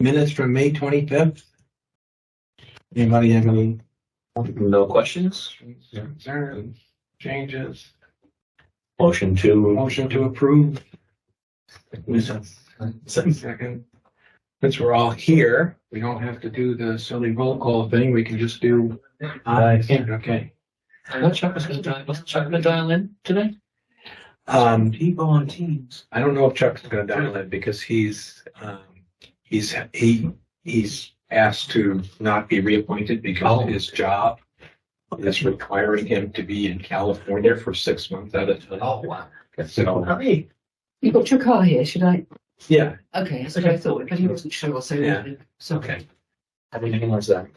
minutes from May 25th. Anybody have any No questions? concerns, changes? Motion Motion to approve. Second. Since we're all here, we don't have to do the silly roll call thing. We can just do. Okay. I thought Chuck was wasn't Chuck gonna dial in today? People on Teams. I don't know if Chuck's going to dial in because he's asked to not be reappointed because his job is requiring him to be in California for 6 months at a time. Oh, wow. So, Hi. You got your car here, should I? yeah. Okay, that's what I thought, but he wasn't sure, so Yeah. so Okay. Everything was that.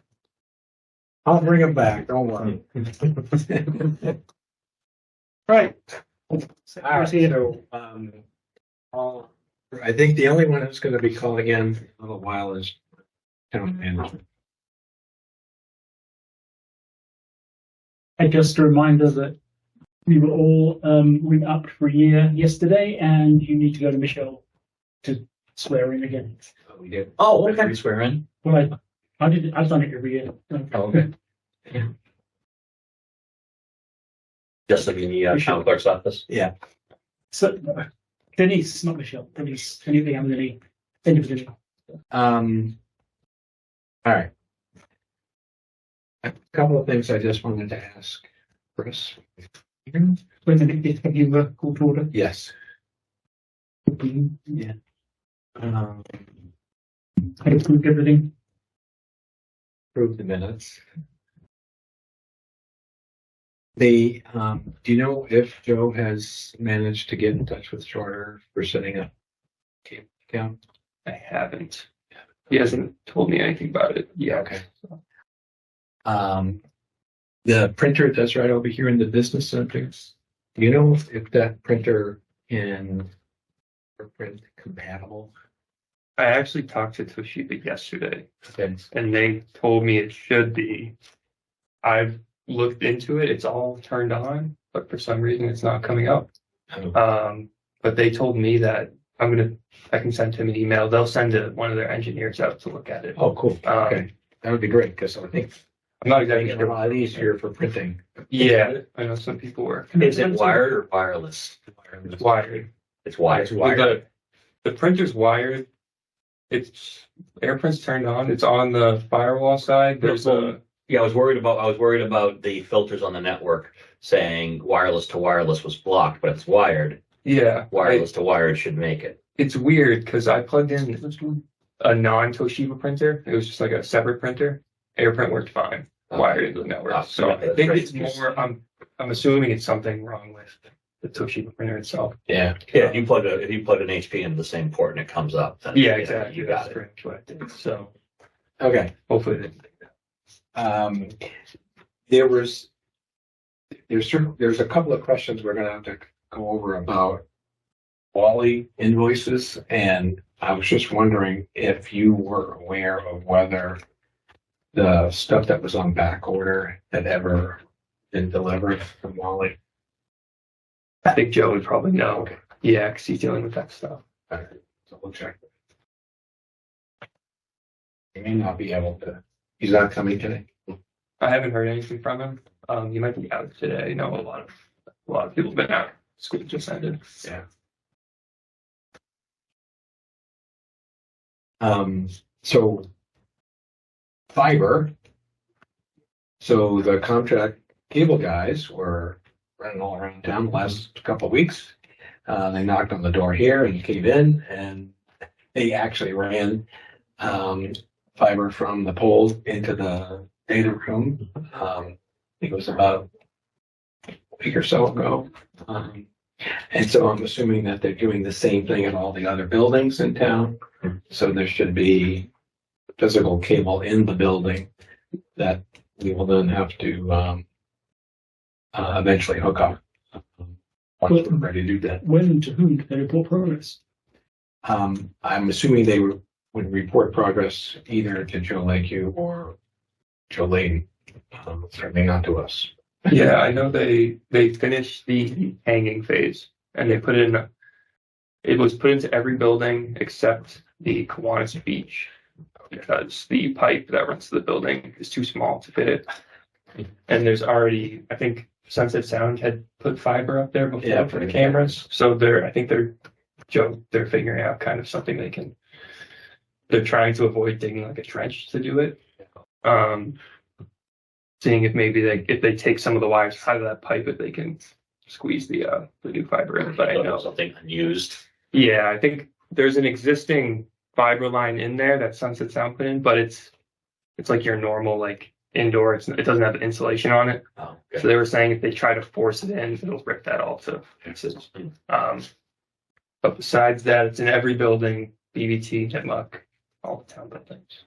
I'll bring him back. Don't worry. Right. All right. So, I think the only one who's going to be calling in a little while is town manager. And just a reminder that we were all up for a year yesterday, and you need to go to Michelle to swear in again. Oh, we did. Oh, what kind of swear in? Well, I've done it every year. Oh, okay. Just like in the town clerk's office? Yeah. So Denise, not Michelle. Denise, anything underneath individual. All right. A couple of things I just wanted to ask Chris. When have you called to order? Yes. Yeah. I approved everything. Approve the minutes. The do you know if Joe has managed to get in touch with Shorter for setting up cable account? I haven't. He hasn't told me anything about it yet. Okay. The printer that's right over here in the business center. Do you know if that printer in print compatible? I actually talked to Toshiba yesterday, Okay. and they told me it should be. I've looked into it. It's all turned on, but for some reason it's not coming up. But they told me that I can send him an email. They'll send one of their engineers out to look at it. Oh, cool. Okay. That would be great because I think I'm not it's exactly a sure. lot easier for printing. Yeah, I know some people were. Is it wired or wireless? It's wired. It's wired. It's wired. The printer's wired. It's AirPrint's turned on. It's on the firewall side. There's a Yeah, I was worried about the filters on the network saying wireless to wireless was blocked, but it's wired. Wireless to wired should make it. It's weird because I plugged in a non-Toshiba printer. It was just like a separate printer. AirPrint worked fine, wired into the network. So I think it's more. I'm assuming it's something wrong with the Toshiba printer itself. Yeah. Yeah, if you plug an HP into the same port and it comes up, then Yeah, exactly. You got it. That's what I did. So Okay. hopefully they think that. There's a couple of questions we're going to have to go over about Wally invoices, and I was just wondering if you were aware of whether the stuff that was on back order had ever been delivered from Wally. I think Joe would probably know. Okay. Yeah, because he's dealing with that stuff. All right, so we'll check. He may not be able to. He's not coming today. I haven't heard anything from him. He might be out today. I know a lot of people have been out. School just ended. Yeah. So fiber. So the contract cable guys were running all around town the last couple of weeks. They knocked on the door here and came in, and they actually ran fiber from the pole into the data room. I think it was about a week or so ago. And so I'm assuming that they're doing the same thing at all the other buildings in town. So there should be physical cable in the building that we will then have to eventually hook up once we're ready to do that. When and to whom did they report progress? I'm assuming they would report progress either to Joe Lakeview or Joe Layton, certainly not to us. Yeah, I know they finished the hanging phase and they put it was put into every building except the Kiwanis Beach because the pipe that runs to the building is too small to fit it. And there's already, I think Sunset Sound had put fiber up there before for the cameras. So I think they're figuring out kind of something they're trying to avoid digging like a trench to do it. Seeing if maybe if they take some of the wires out of that pipe, if they can squeeze the new fiber in. But I know something unused. Yeah, I think there's an existing fiber line in there that Sunset Sound put in, but it's like your normal like indoor. It doesn't have insulation on it. Oh, okay. So they were saying if they try to force it in, it'll rip that all to pieces. But besides that, it's in every building, BBT, Nitmuck, all the town buildings.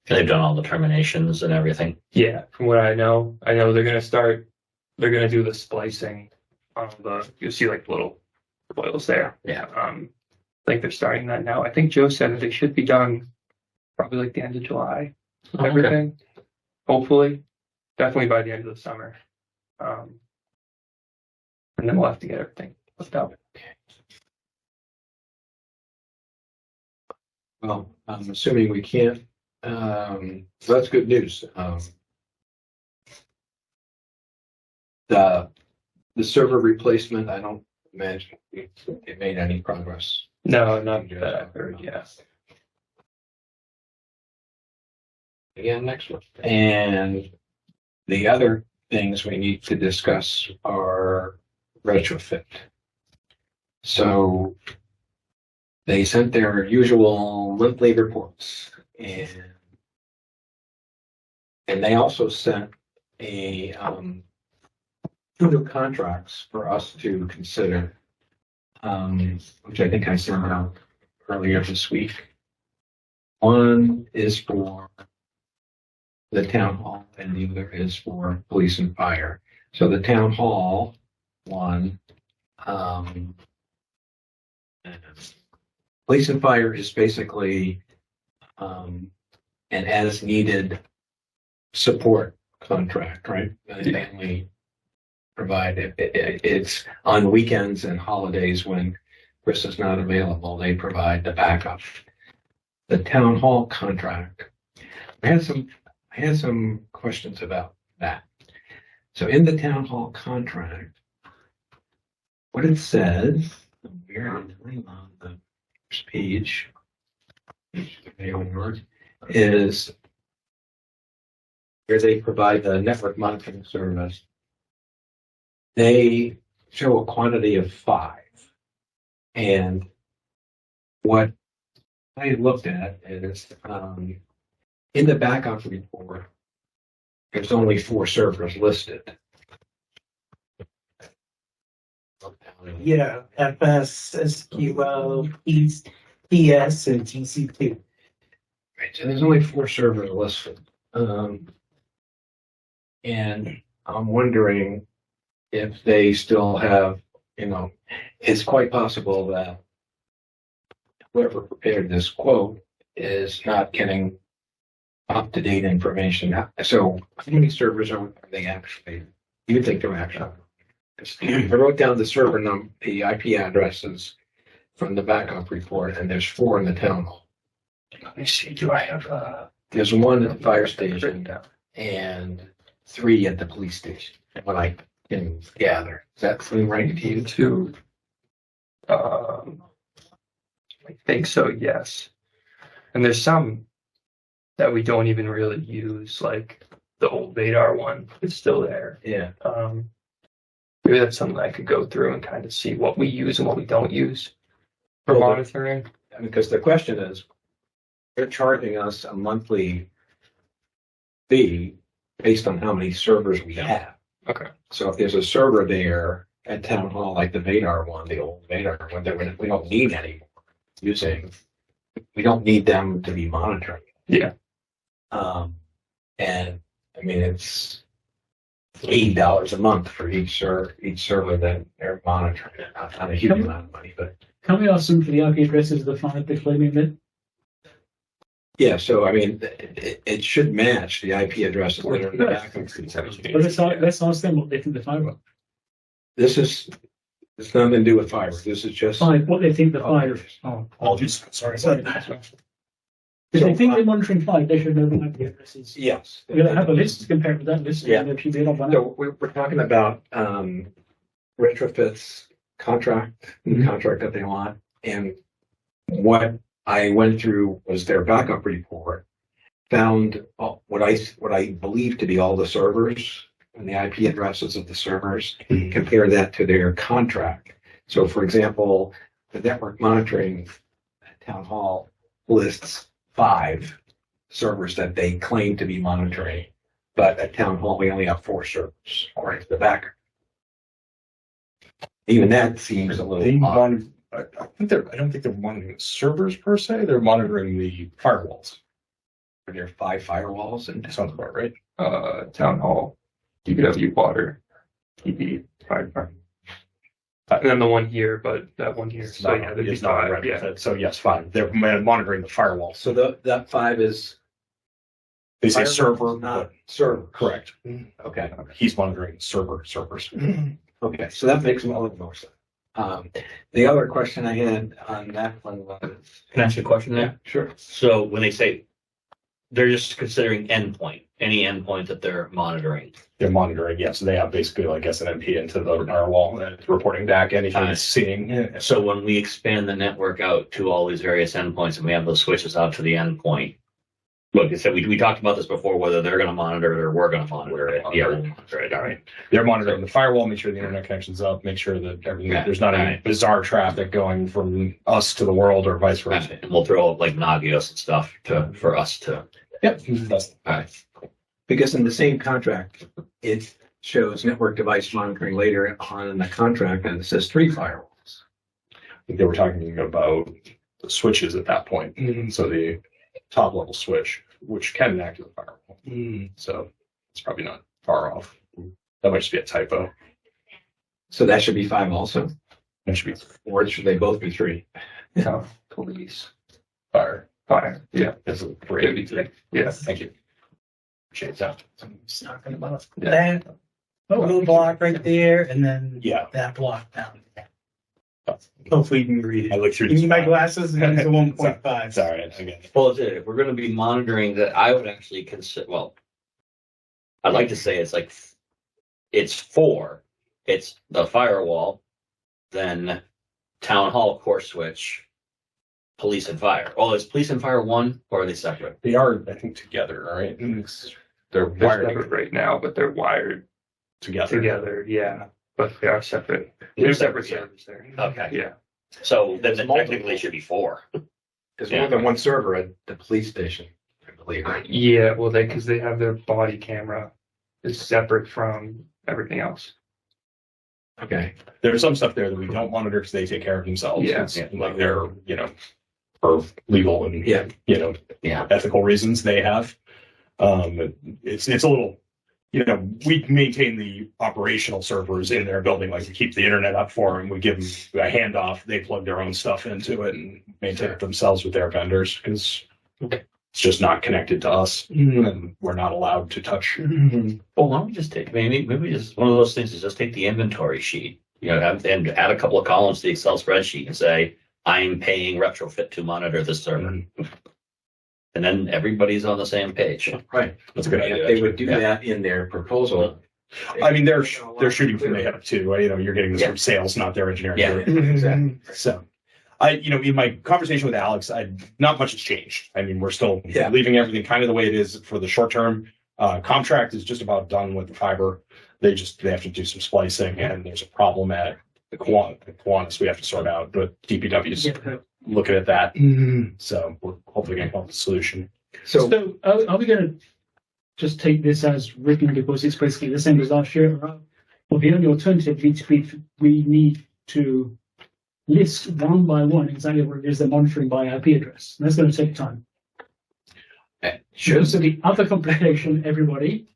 They've done all the terminations and everything. Yeah, from what I know they're gonna do the splicing on you'll see like little coils there. Yeah. I think they're starting that now. I think Joe said that they should be done probably like the end of July. Everything. Hopefully. Definitely by the end of the summer. And then we'll have to get everything hooked up. Well, I'm assuming we can't. So that's good news. The server replacement, I don't imagine it made any progress. No, not that I've heard. Yeah. Again, next one. And the other things we need to discuss are retrofit. So they sent their usual monthly reports, and they also sent two new contracts for us to consider, which I think I sent out earlier this week. One is for the town hall, and the other is for police and fire. So the town hall one, police and fire is basically an as needed support contract, right? They only provide it's on weekends and holidays when Chris is not available. They provide the backup. The town hall contract. I had some questions about that. So in the town hall contract, what it says, we're on the first page, is where they provide the network monitoring service. They show a quantity of 5. And what I looked at is in the backup report, there's only 4 servers listed. Yeah, FS, SQL, PS, and TCP. Right, so there's only 4 servers listed. And I'm wondering if they still have, it's quite possible that whoever prepared this quote is not getting up-to-date information. So how many servers are they actually? You think they're actually? I wrote down the server number, the IP addresses from the backup report, and there's 4 in the town hall. Let me see. Do I have There's 1 at the fire station and 3 at the police station. What I can gather. Does that seem right to you? 2? I think so. Yes. And there's some that we don't even really use, like the old Vadar one. It's still there. Yeah. Maybe that's something I could go through and kind of see what we use and what we don't use for monitoring. Because the question is, they're charging us a monthly fee based on how many servers we have. Okay. So if there's a server there at town hall, like the Vadar one, the old Vadar one, that we don't need anymore using, we don't need them to be monitoring. Yeah. And I mean, it's $80 a month for each server that they're monitoring. Not a huge amount of money, but Can we ask them for the IP addresses of the 5 they're claiming that? yeah. So I mean, it should match the IP addresses that are in the backup. But let's ask them what they think the 5 are. It's nothing to do with fiber. This is just 5, what they think the 5 are. Apologies. Sorry. If they think they're monitoring 5, they should know the IP addresses. Yes. We're going to have a list to compare with that list. Yeah. And if you did on one So we're talking about retrofits contract, the contract that they want. And what I went through was their backup report, found what I believe to be all the servers and the IP addresses of the servers, compare that to their contract. So for example, the network monitoring at Town Hall lists 5 servers that they claim to be monitoring, but at Town Hall we only have 4 servers according to the backup. Even that seems a little odd. I don't think they're monitoring servers per se. They're monitoring the firewalls. Are there 5 firewalls and Sounds about right. Town Hall, DPW Water, TV, Fire. And then the one here, but that one here. It's So not, yeah, there'd be it's not a 5. Yeah. retrofit. So yes, 5. They're monitoring the firewalls. so that 5 is They say firewalls, server, not server. correct. Okay. He's monitoring servers. Okay, so that makes a little more sense. The other question I had on that one was. Can I ask you a question there? Sure. So when they say they're just considering any endpoint that they're monitoring. They're monitoring, yes. They have basically like SNMP into the firewall and it's reporting back anything it's seeing. So when we expand the network out to all these various endpoints and we have those switches out to the endpoint, look, I said we talked about this before, whether they're going to monitor it or we're going to monitor it. Yeah, we'll monitor it. All right. They're monitoring the firewall, make sure the internet connection's up, make sure that everything, Yeah. there's not any Right. bizarre traffic going from us to the world or vice versa. And we'll throw up like Nagios and stuff for us to. Yep. That's, All right. Because in the same contract, it shows network device monitoring later on in the contract, and it says 3 firewalls. I think they were talking about the switches at that point. So the top level switch, which can act as a firewall. So it's probably not far off. That might just be a typo. So that should be 5 also, That should be or should they both be 3? Yeah. Police. fire. Yeah. That's a Could great. be 3. Yeah. Thank you. Appreciate that. Talking about Yeah. that little block right there, and then Yeah. that block down. Hopefully you can read I it. looked through. Give me my glasses and it's a 1.5. Sorry, again. Well, if we're going to be monitoring that, I would actually consider, well, I'd like to say it's 4. It's the firewall, then town hall, core switch, police and fire. Oh, is police and fire one, or are they separate? They are, I think, together, right? They're They're wired separate right now, but they're wired together. together. Yeah. But they are separate. They're separate servers there. Okay. Yeah. So then There's multiple. technically it should be 4. There's Yeah. more than one server at the police station, I believe, right? Yeah. Well, because they have their body camera is separate from everything else. Okay. There's some stuff there that we don't monitor because they take care of themselves. Yeah. It's like they're, for legal and, Yeah. Yeah. ethical reasons they have. It's a little, we maintain the operational servers in their building, like we keep the internet up for them. We give them a handoff. They plug their own stuff into it and maintain it themselves with their vendors because it's just not connected to us and we're not allowed to touch. Well, why don't we just take, maybe just one of those things is just take the inventory sheet, and add a couple of columns to the Excel spreadsheet and say, I'm paying retrofit to monitor this server. And then everybody's on the same page. Right. That's a good And idea. if they would do that in their proposal. I mean, they're shooting from the hip too. You're getting this from sales, not their engineering. Yeah. group. Exactly. So, in my conversation with Alex, not much has changed. I mean, we're still Yeah. leaving everything kind of the way it is for the short term. Contract is just about done with the fiber. They have to do some splicing, and there's a problem at the Kiwanis we have to sort out. But DPW's looking at that, so we're hopefully going to come up with a solution. So, So are we going to just take this as written because it's basically the same as last year? Well, the only alternative needs to be we need to list one by one exactly what it is they're monitoring by IP address. And that's going to take time. sure. So the other complication, everybody,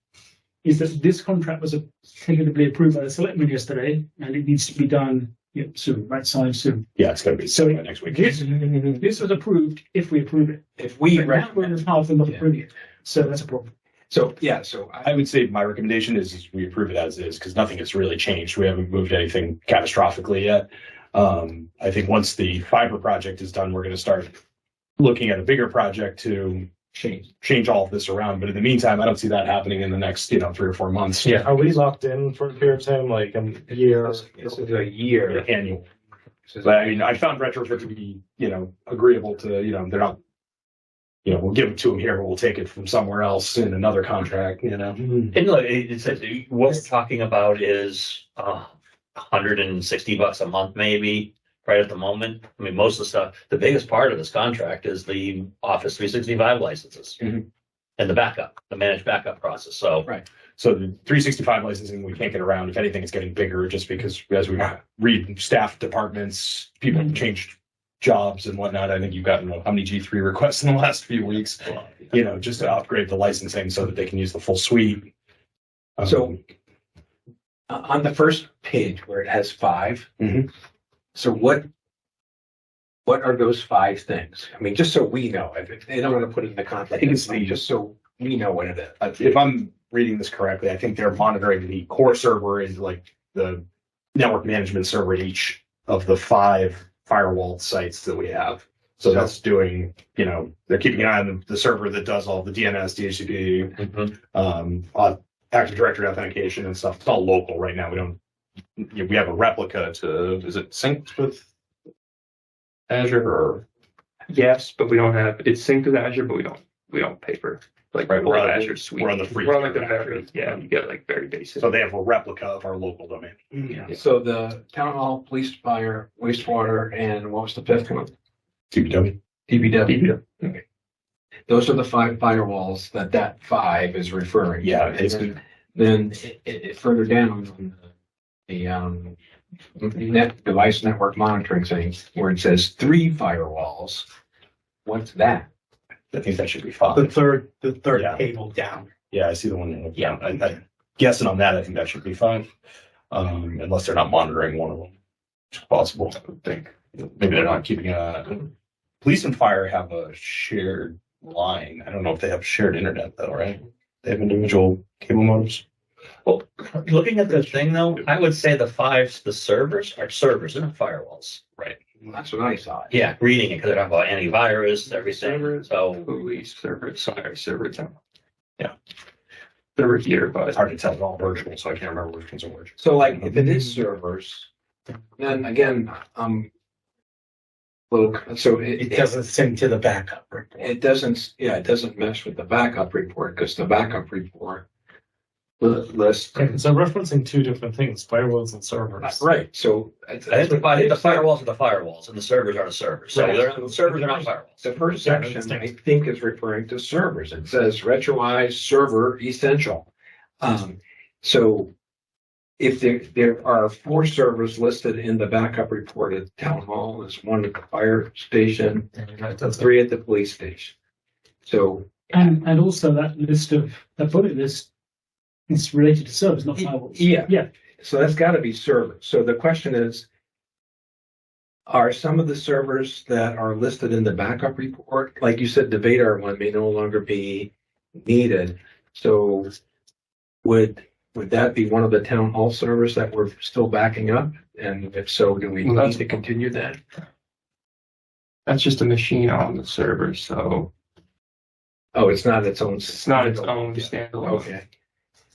is that this contract was tentatively approved by the selectmen yesterday, and it needs to be done soon, right? Signed soon. Yeah, it's going to be So next week. This was approved if we approve it. If we But now we're in recommend, half of not Yeah. approving it. So that's a problem. so I would say my recommendation is we approve it as is because nothing has really changed. We haven't moved anything catastrophically yet. I think once the fiber project is done, we're going to start looking at a bigger project to change all of this around. But in the meantime, I don't see that happening in the next, 3 or 4 months. Yeah, are we locked in for a period of time, like a year? This is a year. Annual. This is But I mean, I found retrofit to be, agreeable to, they're not, we'll give it to them here, but we'll take it from somewhere else in another contract, And look, it says what we're talking about is $160 a month, maybe right at the moment. I mean, most of the stuff, the biggest part of this contract is the Office 365 licenses Mhm. and the managed backup process. So, Right. So the 365 licensing, we can't get around. If anything, it's getting bigger just because as we read staff departments, people have changed jobs and whatnot. I think you've gotten how many G3 requests in the last few weeks, just to upgrade the licensing so that they can use the full suite. So on the first page where it has 5, Mhm. so what are those 5 things? I mean, just so we know, if they don't want to put it in the contract, just so we know what it is. If I'm reading this correctly, I think they're monitoring the core server and like the network management server at each of the 5 firewall sites that we have. So that's doing, they're keeping an eye on the server that does all the DNS, DHCP, Active Directory authentication and stuff. It's all local right now. We have a replica is it synced with Azure or? Yes, but we don't have, it's synced with Azure, but we don't pay for like Right, full we're on- Azure suite. we're on the free We're on like the tier, very, actually. you get like very basic. So they have a replica of our local domain. Yeah. So the town hall, police, fire, wastewater, and what was the 5th one? TPW. DPW. Okay. Those are the 5 firewalls that 5 is referring to. Yeah, And it's then it further down on the device network monitoring thing where it says 3 firewalls. What's that? I think that should be The 5. third Yeah. table down. Yeah, I see the one. Yeah, I'm guessing on that. I think that should be 5, unless they're not monitoring one of them. It's possible. I would think maybe they're not keeping police and fire have a shared line. I don't know if they have shared internet though, right? They have individual cable modems. well, looking at the thing though, I would say the servers are servers, they're not firewalls. Right. That's what I thought. Yeah, reading it because they're talking about antivirus, everything. So, Police, server, sorry, server town. Yeah. Server here, It's but hard to tell. It's all virtual, so I can't remember which ones are which. So like if it is servers, then again, look, so It doesn't sync to the backup report. it doesn't mesh with the backup report because the backup report lists. So referencing 2 different things, firewalls and servers. Right, so I think the firewalls are the firewalls and the servers are the servers. So Right. the servers are not firewalls. the first section, I think, is referring to servers. It says retroized server essential. So if there are 4 servers listed in the backup report at town hall, there's 1 at the fire station, 3 at the police station. So And also that bullet list is related to servers, not firewalls. yeah. So that's got to be servers. So the question is, are some of the servers that are listed in the backup report, like you said, the Vadar one may no longer be needed. So would that be one of the town hall servers that we're still backing up? And if so, do we Well, need to continue that? that's just a machine on the server, so Oh, it's not its own. it's not its own standalone. Okay.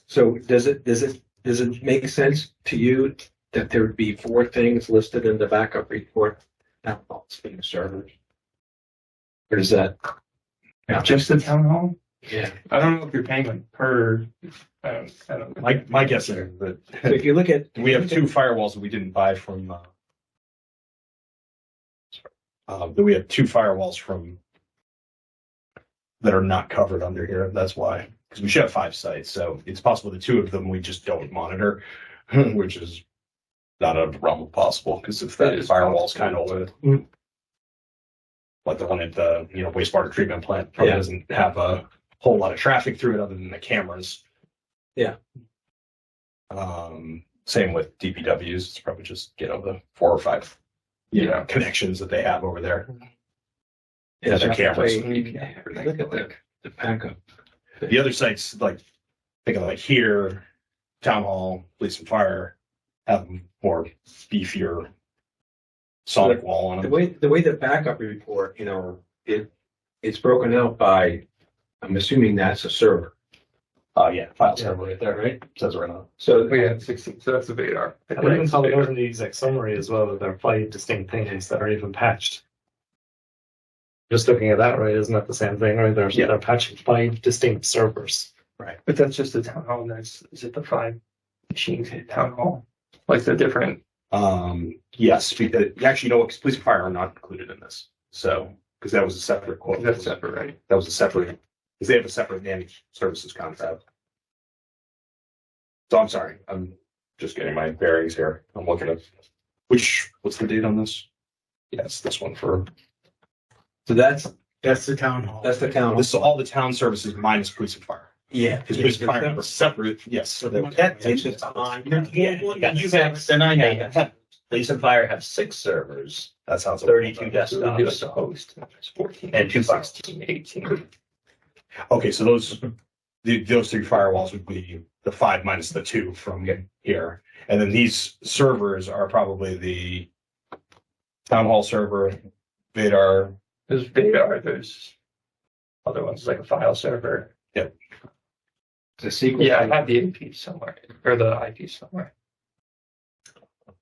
So does it make sense to you that there would be 4 things listed in the backup report, not all being servers? Or is that? Just the town hall? Yeah. I don't know if you're paying like per. I don't know. My guess is So that if you look at, we have 2 firewalls that we didn't buy from. That we have 2 firewalls from that are not covered under here. That's why, because we should have 5 sites, so it's possible the 2 of them we just don't monitor, which is not a realm of possible. Because if that firewall's kind of old, like the one at the wastewater treatment plant, probably doesn't have a whole lot of traffic through it other than the cameras. Yeah. Same with DPWs. It's probably just the 4 or 5 connections that they have over there. yeah, the cameras. Look at the backup. The other sites, like think of like here, town hall, police and fire, have more beefier sonic wall on The them. way the backup report, it it's broken out by, I'm assuming that's a server. Yeah, file server right there, right? Says it right now. So, We have 16, so that's the Vadar. I even saw those in the exact summary as well, that there are 5 distinct things that are even patched. Just looking at that, right, isn't that the same thing, right? They're patching 5 distinct servers. But that's just the town hall. That's is it the 5 machines at town hall? Like the different. Yes, because actually, no, police and fire are not included in this. So, because that was a separate quote. That's separate, right? That was a separate, because they have a separate managed services contract. So I'm sorry, I'm just getting my bearings here. I'm looking at what's the date on this? Yes, this one for, so that's That's the town hall. the town. this is all the town services minus police and fire. Yeah. Because police and fire are separate, yes. So That's just on. Yeah, you got 6, and I have, police and fire have 6 servers, That's how it's. 32 So we do like desktops. the host. There's 14 And 2 files. 16, 18. Okay, so those 3 firewalls would be the 5 minus the 2 from here. And then these servers are probably the town hall server, Vadar. There's Vadar. There's other ones like a file server. The secret. Yeah, I have the AP somewhere or the IP somewhere.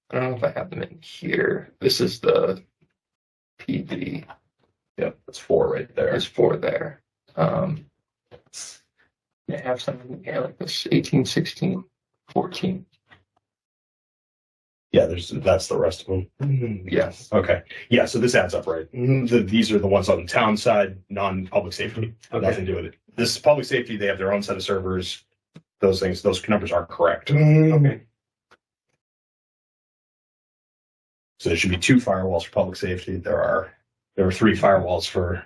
I don't know if I have them in here. This is the PD. Yep, that's 4 right there. There's 4 there. They have some like this 18, 16, 14. Yeah, that's the rest of them. Yes. Okay. Yeah, so this adds up, right? These are the ones on the town side, non-public safety. Nothing to do with it. This is public safety, they have their own set of servers. Those numbers are correct. Okay. So there should be 2 firewalls for public safety. There are 3 firewalls for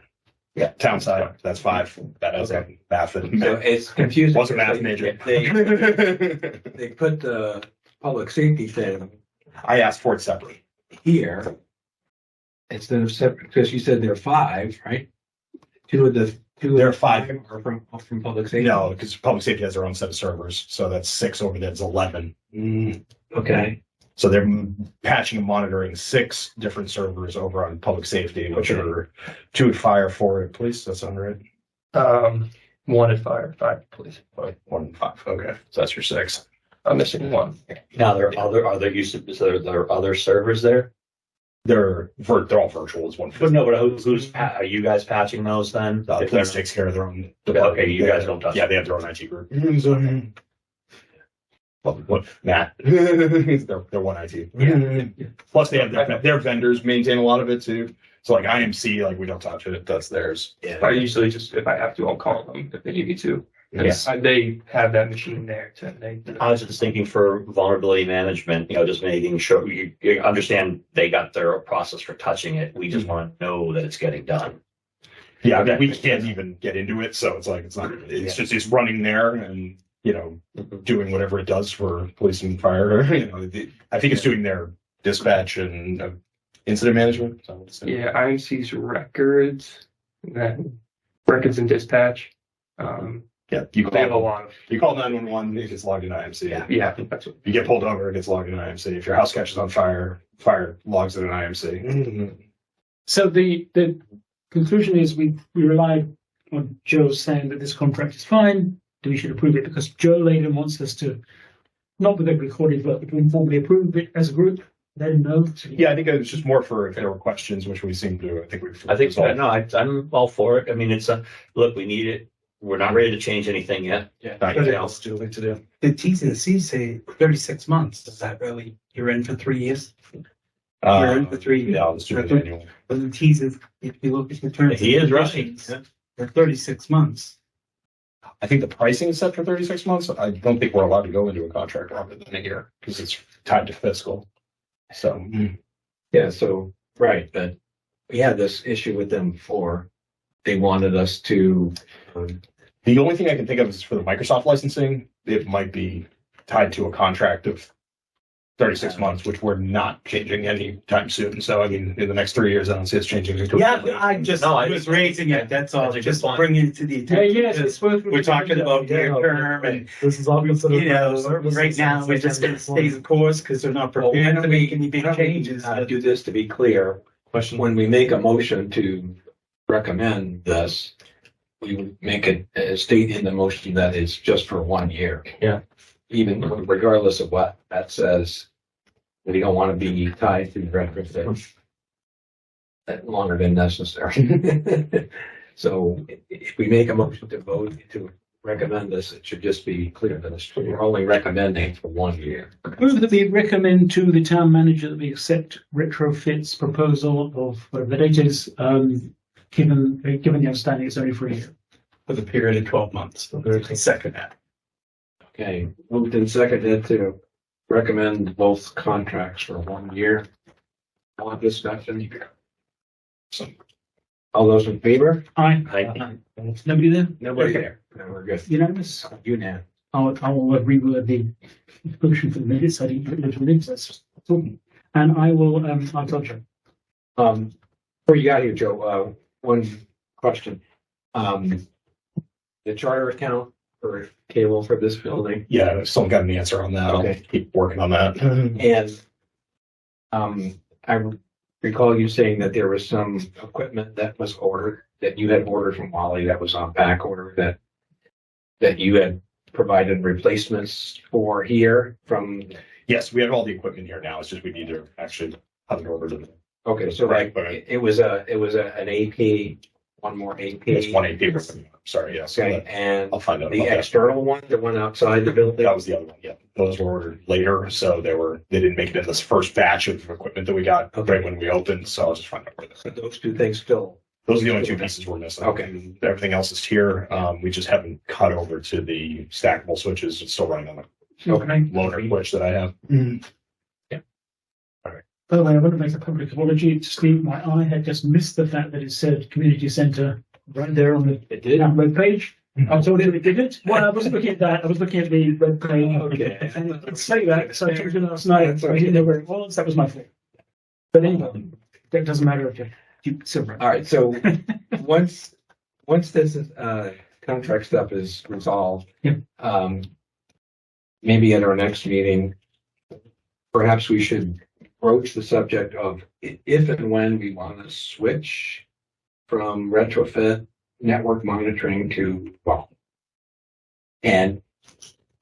town side. That's 5. That is a math. So it's confusing. Wasn't math major. They put the public safety thing I asked for it separate. here instead of separate, because you said there are 5, right? 2 of the There are 5. are from public safety. No, because public safety has their own set of servers. So that's 6 over there. It's 11. Okay. So they're patching and monitoring 6 different servers over on public safety, which are 2 at fire, 4 at police. That's on right. 1 at fire, 5 police. 1 and 5. Okay, so that's your 6. I'm missing 1. Now, there are other servers there? They're all virtual. Is one. But no, but are you guys patching those then? If Police they're- takes care of their own. Okay, you guys don't touch Yeah, it. they have their own IT group. Well, Matt, they're one IT. Plus, they have their vendors maintain a lot of it too. So like IMC, like we don't touch it. That's theirs. I usually just, if I have to, I'll call them if they need me to. Yes. They have that machine there. I was just thinking for vulnerability management, just making sure you understand they got their process for touching it. We just want to know that it's getting done. Yeah, I mean, we can't even get into it, so it's like just it's running there and doing whatever it does for police and fire. I think it's doing their dispatch and incident management. So Yeah, IMC's records, and then records and dispatch. yeah, They have a lot of. you call 911, it gets logged in IMC. Yeah, that's what. You get pulled over, it gets logged in IMC. If your house catches on fire, fire logs it in IMC. So the conclusion is we relied on Joe saying that this contract is fine, that we should approve it because Joe later wants us to, not with it recorded, but to informally approve it as a group, then no. Yeah, I think it was just more for if there were questions, which we seem to. I think resolved. No, I'm all for it. I mean, look, we need it. We're not ready to change anything yet. Anything else to do? The T's and C's say 36 months. Does that really, you're in for 3 years? You're in for 3 years. Yeah, let's do it annual. But the T's is, if you look at the terms. He and is right. conditions, they're 36 months. I think the pricing is set for 36 months. I don't think we're allowed to go into a contract longer than a year because it's tied to fiscal. So, Yeah, so, right, but we had this issue with them before. They wanted us to, the only thing I can think of is for the Microsoft licensing, it might be tied to a contract of 36 months, which we're not changing anytime soon. So, I mean, in the next 3 years, I don't see us changing it. Yeah, I just No, I- was raising it, that's all, That's a good just point. bringing it to the attention. yes, it's worth. We're talking about near term and, This is all considered. right now, we're just gonna stay the course because they're not Well, prepared when to we- make any big changes. do this to be clear. Question. When we make a motion to recommend this, we would make it a state in the motion that it's just for 1 year. Yeah. Even regardless of what that says, we don't want to be tied to the retrofit that longer than necessary. So if we make a motion to vote to recommend this, it should just be clear that we're only recommending for 1 year. Move that we recommend to the town manager that we accept retrofit's proposal of whatever the date is, given the understanding it's only for a year. For the period of 12 months. Second that. Okay, moved and seconded to recommend both contracts for 1 year. All discussion. All those in favor? Aye. Nobody there? Nobody Okay. there. No, we're good. Unanimous? Unanimous. I'll reword the motion for the minutes. I didn't put it into minutes. That's talking. And I will, I'll tell you. Before you got here, Joe, one question. The charter account for cable for this building, Yeah, I still got an answer on that. Okay. I'll keep working on that. and I recall you saying that there was some equipment that was ordered, that you had ordered from Wally that was on back order that you had provided replacements for here from. Yes, we have all the equipment here now. It's just we need to actually have it ordered. Okay, so Right, like but- it was an AP, one more AP. It's 180. Sorry, yes. Okay, and I'll find out the about that. external one, the one outside the building. That was the other one. Yeah, those were ordered later, so they didn't make it in this first batch of equipment that we got Okay. right when we opened. So I'll just find out where So those two things still. those are the only two pieces we're missing. Okay. Everything else is here. We just haven't cut over to the stackable switches. It's still running on the Okay. loaner switch that I have. By the way, I want to make a public apology to Steve. My eye had just missed the fact that it said community centre right there on the It did. web page. I told you it didn't. Well, I wasn't looking at that. I was looking at the web page. Okay. And it did say that, so I told you last night. That's I didn't know where it was. That was my fault. But anyway, that doesn't matter if you silver. All right, so once this is, contract stuff is resolved. Yep. Maybe at our next meeting, perhaps we should broach the subject of if and when we want to switch from retrofit network monitoring to, well, and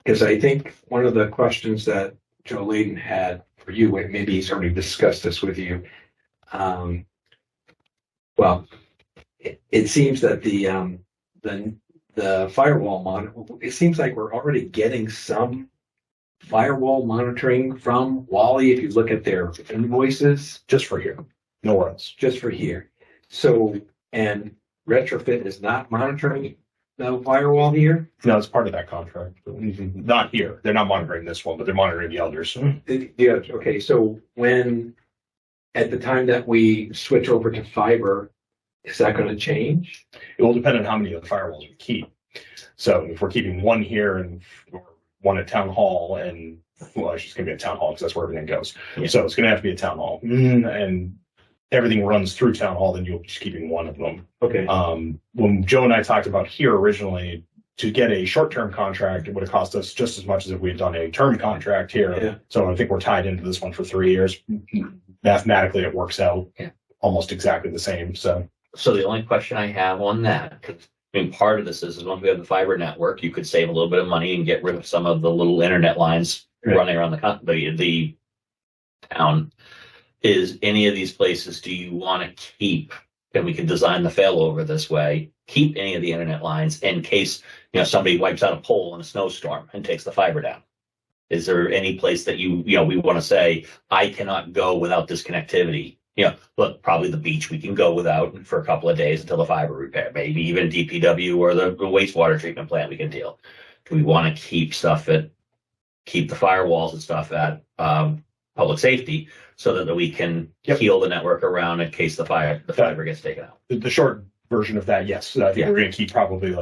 because I think one of the questions that Joe Layden had for you, maybe he's already discussed this with you. Well, it seems that the firewall it seems like we're already getting some firewall monitoring from Wally. If you look at their invoices, Just for here, nowhere else. just for here. So, and retrofit is not monitoring the firewall here. No, it's part of that contract. Not here. They're not monitoring this one, but they're monitoring the others. Yeah, okay, so at the time that we switch over to fiber, is that going to change? It will depend on how many of the firewalls we keep. So if we're keeping one here and one at town hall, and well, it's just going to be a town hall because that's where everything goes. Yeah. So it's going to have to be a town hall, and everything runs through town hall. Then you'll be just keeping one of them. Okay, When Joe and I talked about here originally, to get a short-term contract, it would have cost us just as much as if we had done a term contract here. Yeah. So I think we're tied into this one for 3 years. Mathematically, it works out almost exactly the same. So So the only question I have on that, 'cause, I mean, part of this is once we have the fiber network, you could save a little bit of money and get rid of some of the little internet lines Right. running around the town. Is any of these places, do you want to keep, and we can design the failover this way, keep any of the internet lines in case, somebody wipes out a pole in a snowstorm and takes the fiber down? Is there any place that we want to say, I cannot go without this connectivity? Look, probably the beach we can go without for a couple of days until the fiber repair, maybe even DPW or the wastewater treatment plant we can deal. Do we want to keep the firewalls and stuff at public safety so that we can heal the network around in case the fiber gets taken out? the short version of that, yes. I think we're going to keep probably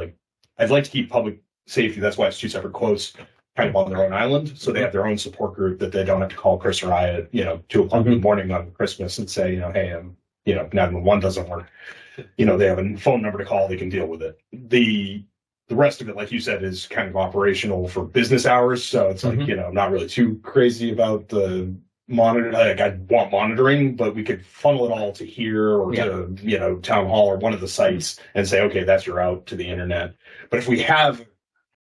I'd like to keep public safety. That's why it's two separate quotes, kind of on their own island. So they have their own support group that they don't have to call Chris or I at, 2:00 in the morning on Christmas and say, hey, 911 doesn't work. They have a phone number to call. They can deal with it. The rest of it, like you said, is kind of operational for business hours. So it's not really too crazy about the monitor, like I want monitoring, but we could funnel it all to here or to, town hall or one of the sites and say, okay, that's your route to the internet. But if we have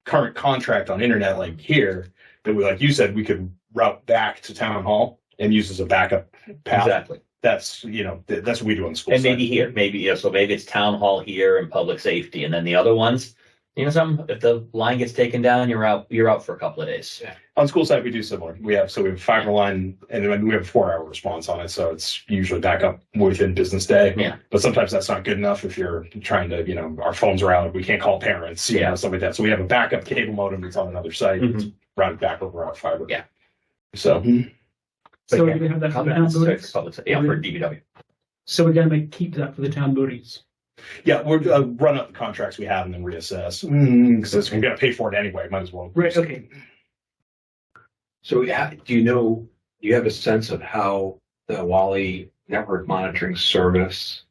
current contract on internet like here, that we, like you said, we could route back to town hall and use as a backup path. Exactly. That's, that's what we do on the school And side. maybe here, so maybe it's town hall here and public safety, and then the other ones, if the line gets taken down, you're out for a couple of days. Yeah. On school side, we do similar. We have fiber line, and then we have a 4-hour response on it, so it's usually back up within business day. Yeah. But sometimes that's not good enough if you're trying to, our phones are out, we can't call parents, stuff like that. So we have a backup cable modem that's on another site, it's routed back over our fiber. Yeah. So. So we're gonna have that for the town buildings? For DBW. So we're gonna keep that for the town buildings. Yeah, we're run up the contracts we have and then reassess because we're going to pay for it anyway. Might as well. Right. Okay. So do you have a sense of how the Wally network monitoring service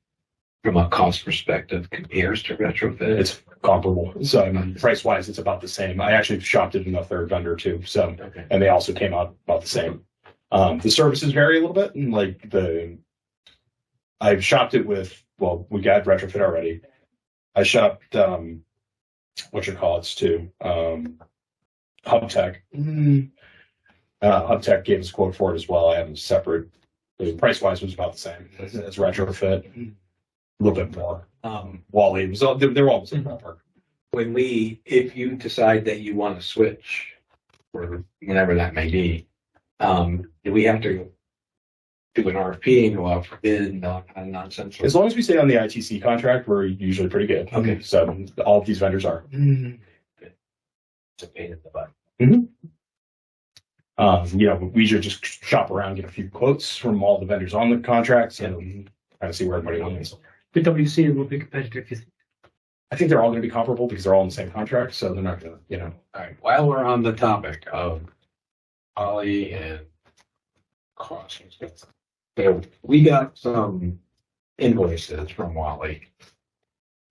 from a cost perspective compares to retrofit? It's comparable. So price wise, it's about the same. I actually shopped it in a third vendor too. So, and they also came out about the same. The services vary a little bit. And I've shopped it with, we got retrofit already. I shopped, too, HubTech. HubTech gave us a quote for it as well. I have a separate, price wise was about the same as retrofit. A little bit more. Wally was they were all the same ballpark. If you decide that you want to switch, or whenever that may be, do we have to do an RFP and go out for bid and all kind of nonsense? As long as we stay on the ITC contract, we're usually pretty good. Okay. So all of these vendors are. It's a pain in the butt. We usually just shop around, get a few quotes from all the vendors on the contracts, and kind of see where everybody wants. The WC will be competitive. You think? I think they're all going to be comparable because they're all in the same contract, so they're not going to, All right. While we're on the topic of Ollie and costs and stuff, so we got some invoices from Wally,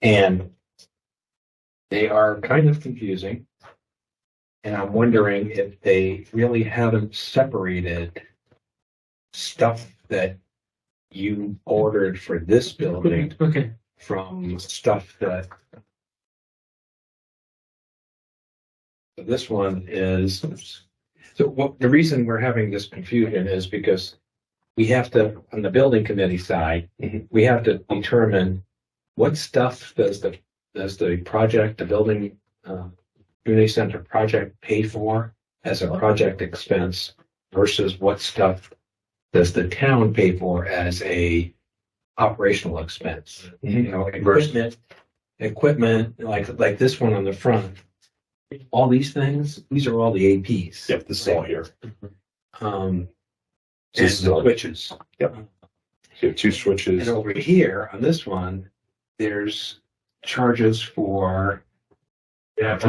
and they are kind of confusing. And I'm wondering if they really haven't separated stuff that you ordered for this building Okay. from stuff that this one is. So the reason we're having this confusion is because we have to, on the building committee side, we have to determine what stuff does the building community center project pay for as a project expense versus what stuff does the town pay for as a operational expense. Equipment like this one on the front. All these things, these are all the APs. Yep, this is all here. And This is all- switches. Yep. So 2 switches. And over here on this one, there's charges for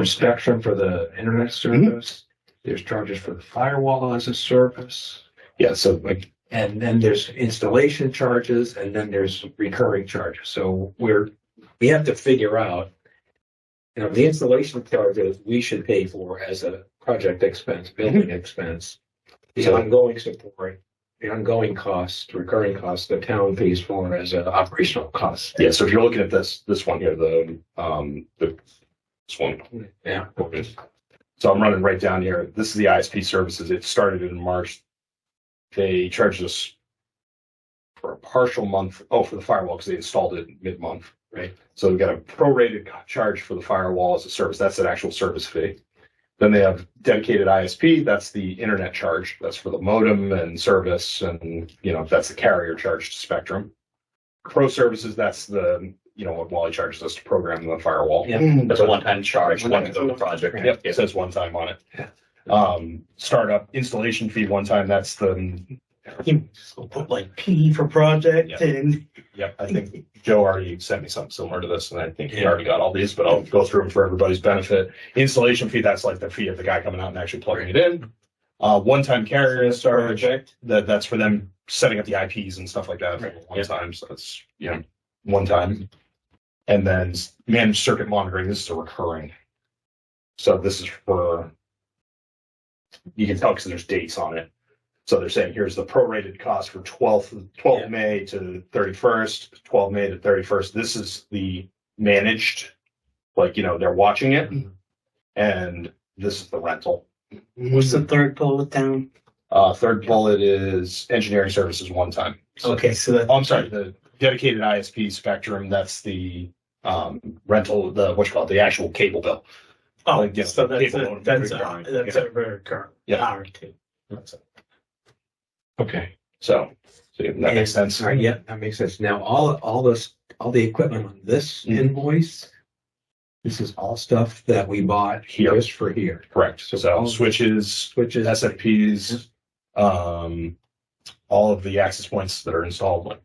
Spectrum for the internet service. There's charges for the firewall as a service. Yeah, so And then there's installation charges, and then there's recurring charges. So we have to figure out, the installation charges we should pay for as a project expense, building expense. The ongoing support, the ongoing costs, recurring costs, the town pays for as an operational cost. yeah, so if you're looking at this one here, this one. Yeah. So I'm running right down here. This is the ISP services. It started in March. They charged us for a partial month. Oh, for the firewall because they installed it mid-month. Right. So we got a prorated charge for the firewall as a service. That's an actual service fee. Then they have dedicated ISP. That's the internet charge. That's for the modem and service, and that's the carrier charge to Spectrum. Pro services. That's the what Wally charges us to program the firewall. Yeah. That's a one-time charge, one to the project. Yep, it says one time on it. Yeah. Startup installation fee one time. That's the. So put like P for project Yeah. and Yep, I think Joe already sent me something similar to this, and I think he already got all these, but I'll go through them for everybody's benefit. Installation fee, that's like the fee of the guy coming out and actually plugging it in. One-time carrier charge, that's for them setting up the IPs and stuff like that for one time. So that's one time. And then managed circuit monitoring. This is a recurring. So this is for, you can tell because there's dates on it. So they're saying here's the prorated cost for 12 May to 31st, 12 May to 31st. This is the managed, like, they're watching it. And this is the rental. What's the third bullet down? Third bullet is engineering services one time. So, Okay, so that. I'm sorry, the dedicated ISP spectrum, that's the rental, the actual cable bill. Oh, Like, yeah, so that's cable a, that's recurring. a, that's a very current. Yeah. R2. Okay. So that makes sense. All right, yeah, that makes sense. Now, all the equipment on this invoice, this is all stuff that we bought Here. just for here. Correct. So So all- switches, Switches. SFPs, all of the access points that are installed, like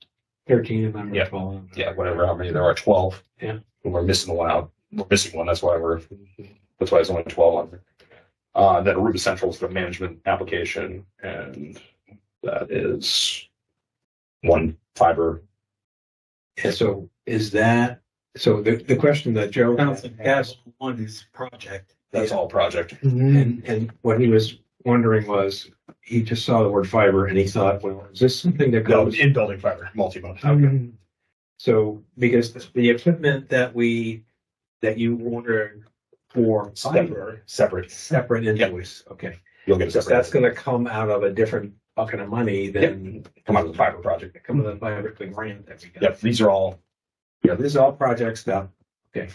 13 of them. Yeah. 12 of them. yeah, whatever, how many there are, 12. Yeah. And we're missing one out. We're missing one. That's why it's only 12 on there. Then Aruba Central is the management application, and that is one fiber. And so the question that Joe Gas one is project. That's all project. and what he was wondering was he just saw the word fiber and he thought, well, is this something that No, goes in building fiber, multi-mode. so because the equipment that you ordered for fiber Separate. invoice, okay. You'll get a So separate. that's going to come out of a different bucket of money than Come out of the fiber project. come out of the fiber grant that we got. Yep, these are all. Yeah, this is all project stuff. Okay.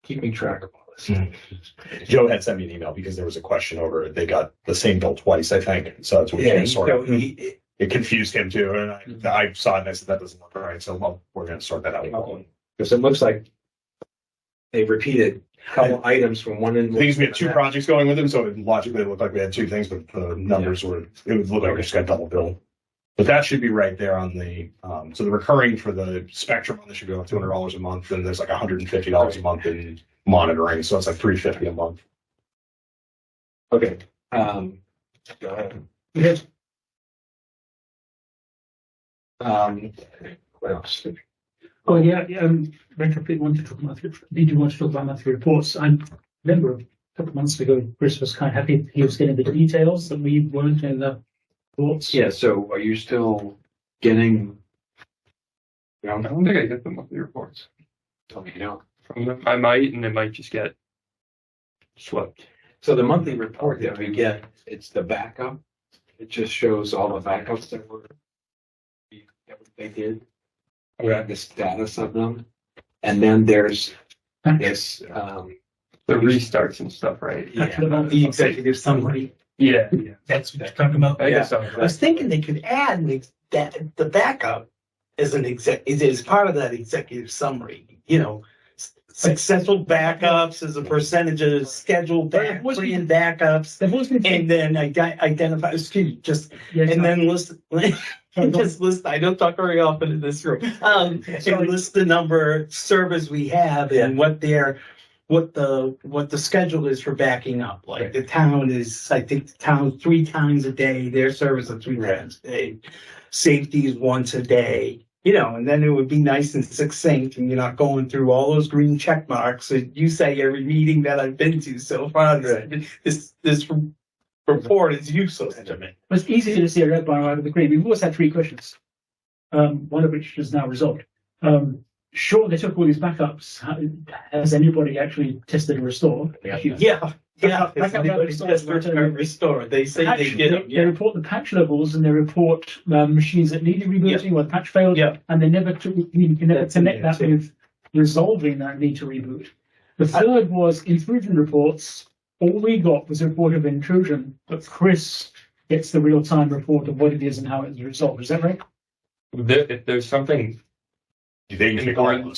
Keeping track of all this. Joe had sent me an email because there was a question over it. They got the same bill twice, I think. So that's what we Yeah, can sort so of. he, It confused him too, and I saw it and I said that doesn't look right. So we're going to sort that out. because it looks like they repeated a couple items from one The invoice. thing is, we had two projects going with him, so it logically looked like we had two things, but the numbers were, it would look like we just got double billed. But that should be right there on the, so the recurring for the Spectrum on this should be like $200 a month, and there's like $150 a month in monitoring, so it's like $350 a month. Okay. Go ahead. Yes. What else? Oh, yeah, Retrofit wanted to talk about, did you want to talk about monthly reports? I remember a couple of months ago, Chris was kind of happy he was getting the details that we weren't in the reports. Yeah, so are you still getting? I don't think I get the monthly reports Tell me, you know. from them. I might, and it might just get swept. So the monthly report that we get, it's the backup. It just shows all the backups that they did. The status of them. And then there's this, The restarts and stuff, right? Actually, about The executive summary. Yeah. That's what you're talking about. I guess so. I was thinking they could add the backup as as part of that executive summary. Successful backups as a percentage of scheduled planned backups, They've always been and then identify. Excuse me, and then list. Just list. I don't talk very often in this room. And list the number of servers we have and what the schedule is for backing up. Like the town is, I think the town 3 times a day. Their service is 3 times a day. Safety is once a day. And then it would be nice and succinct, and you're not going through all those green check marks that you say every meeting that I've been to so far. This report is useless to me. It's easy to see a red bar out of the green. We've always had 3 questions, one of which is now resolved. Sure, they took all these backups. Has anybody actually tested and restored? Yeah. If anybody's restored, they say they did them. They report the patch levels and they report machines that needed rebooting or the patch failed, and they never connect that with resolving that need to reboot. The third was intrusion reports. All we got was a report of intrusion, but Chris gets the real-time report of what it is and how it's resolved. Is that right? If there's something important,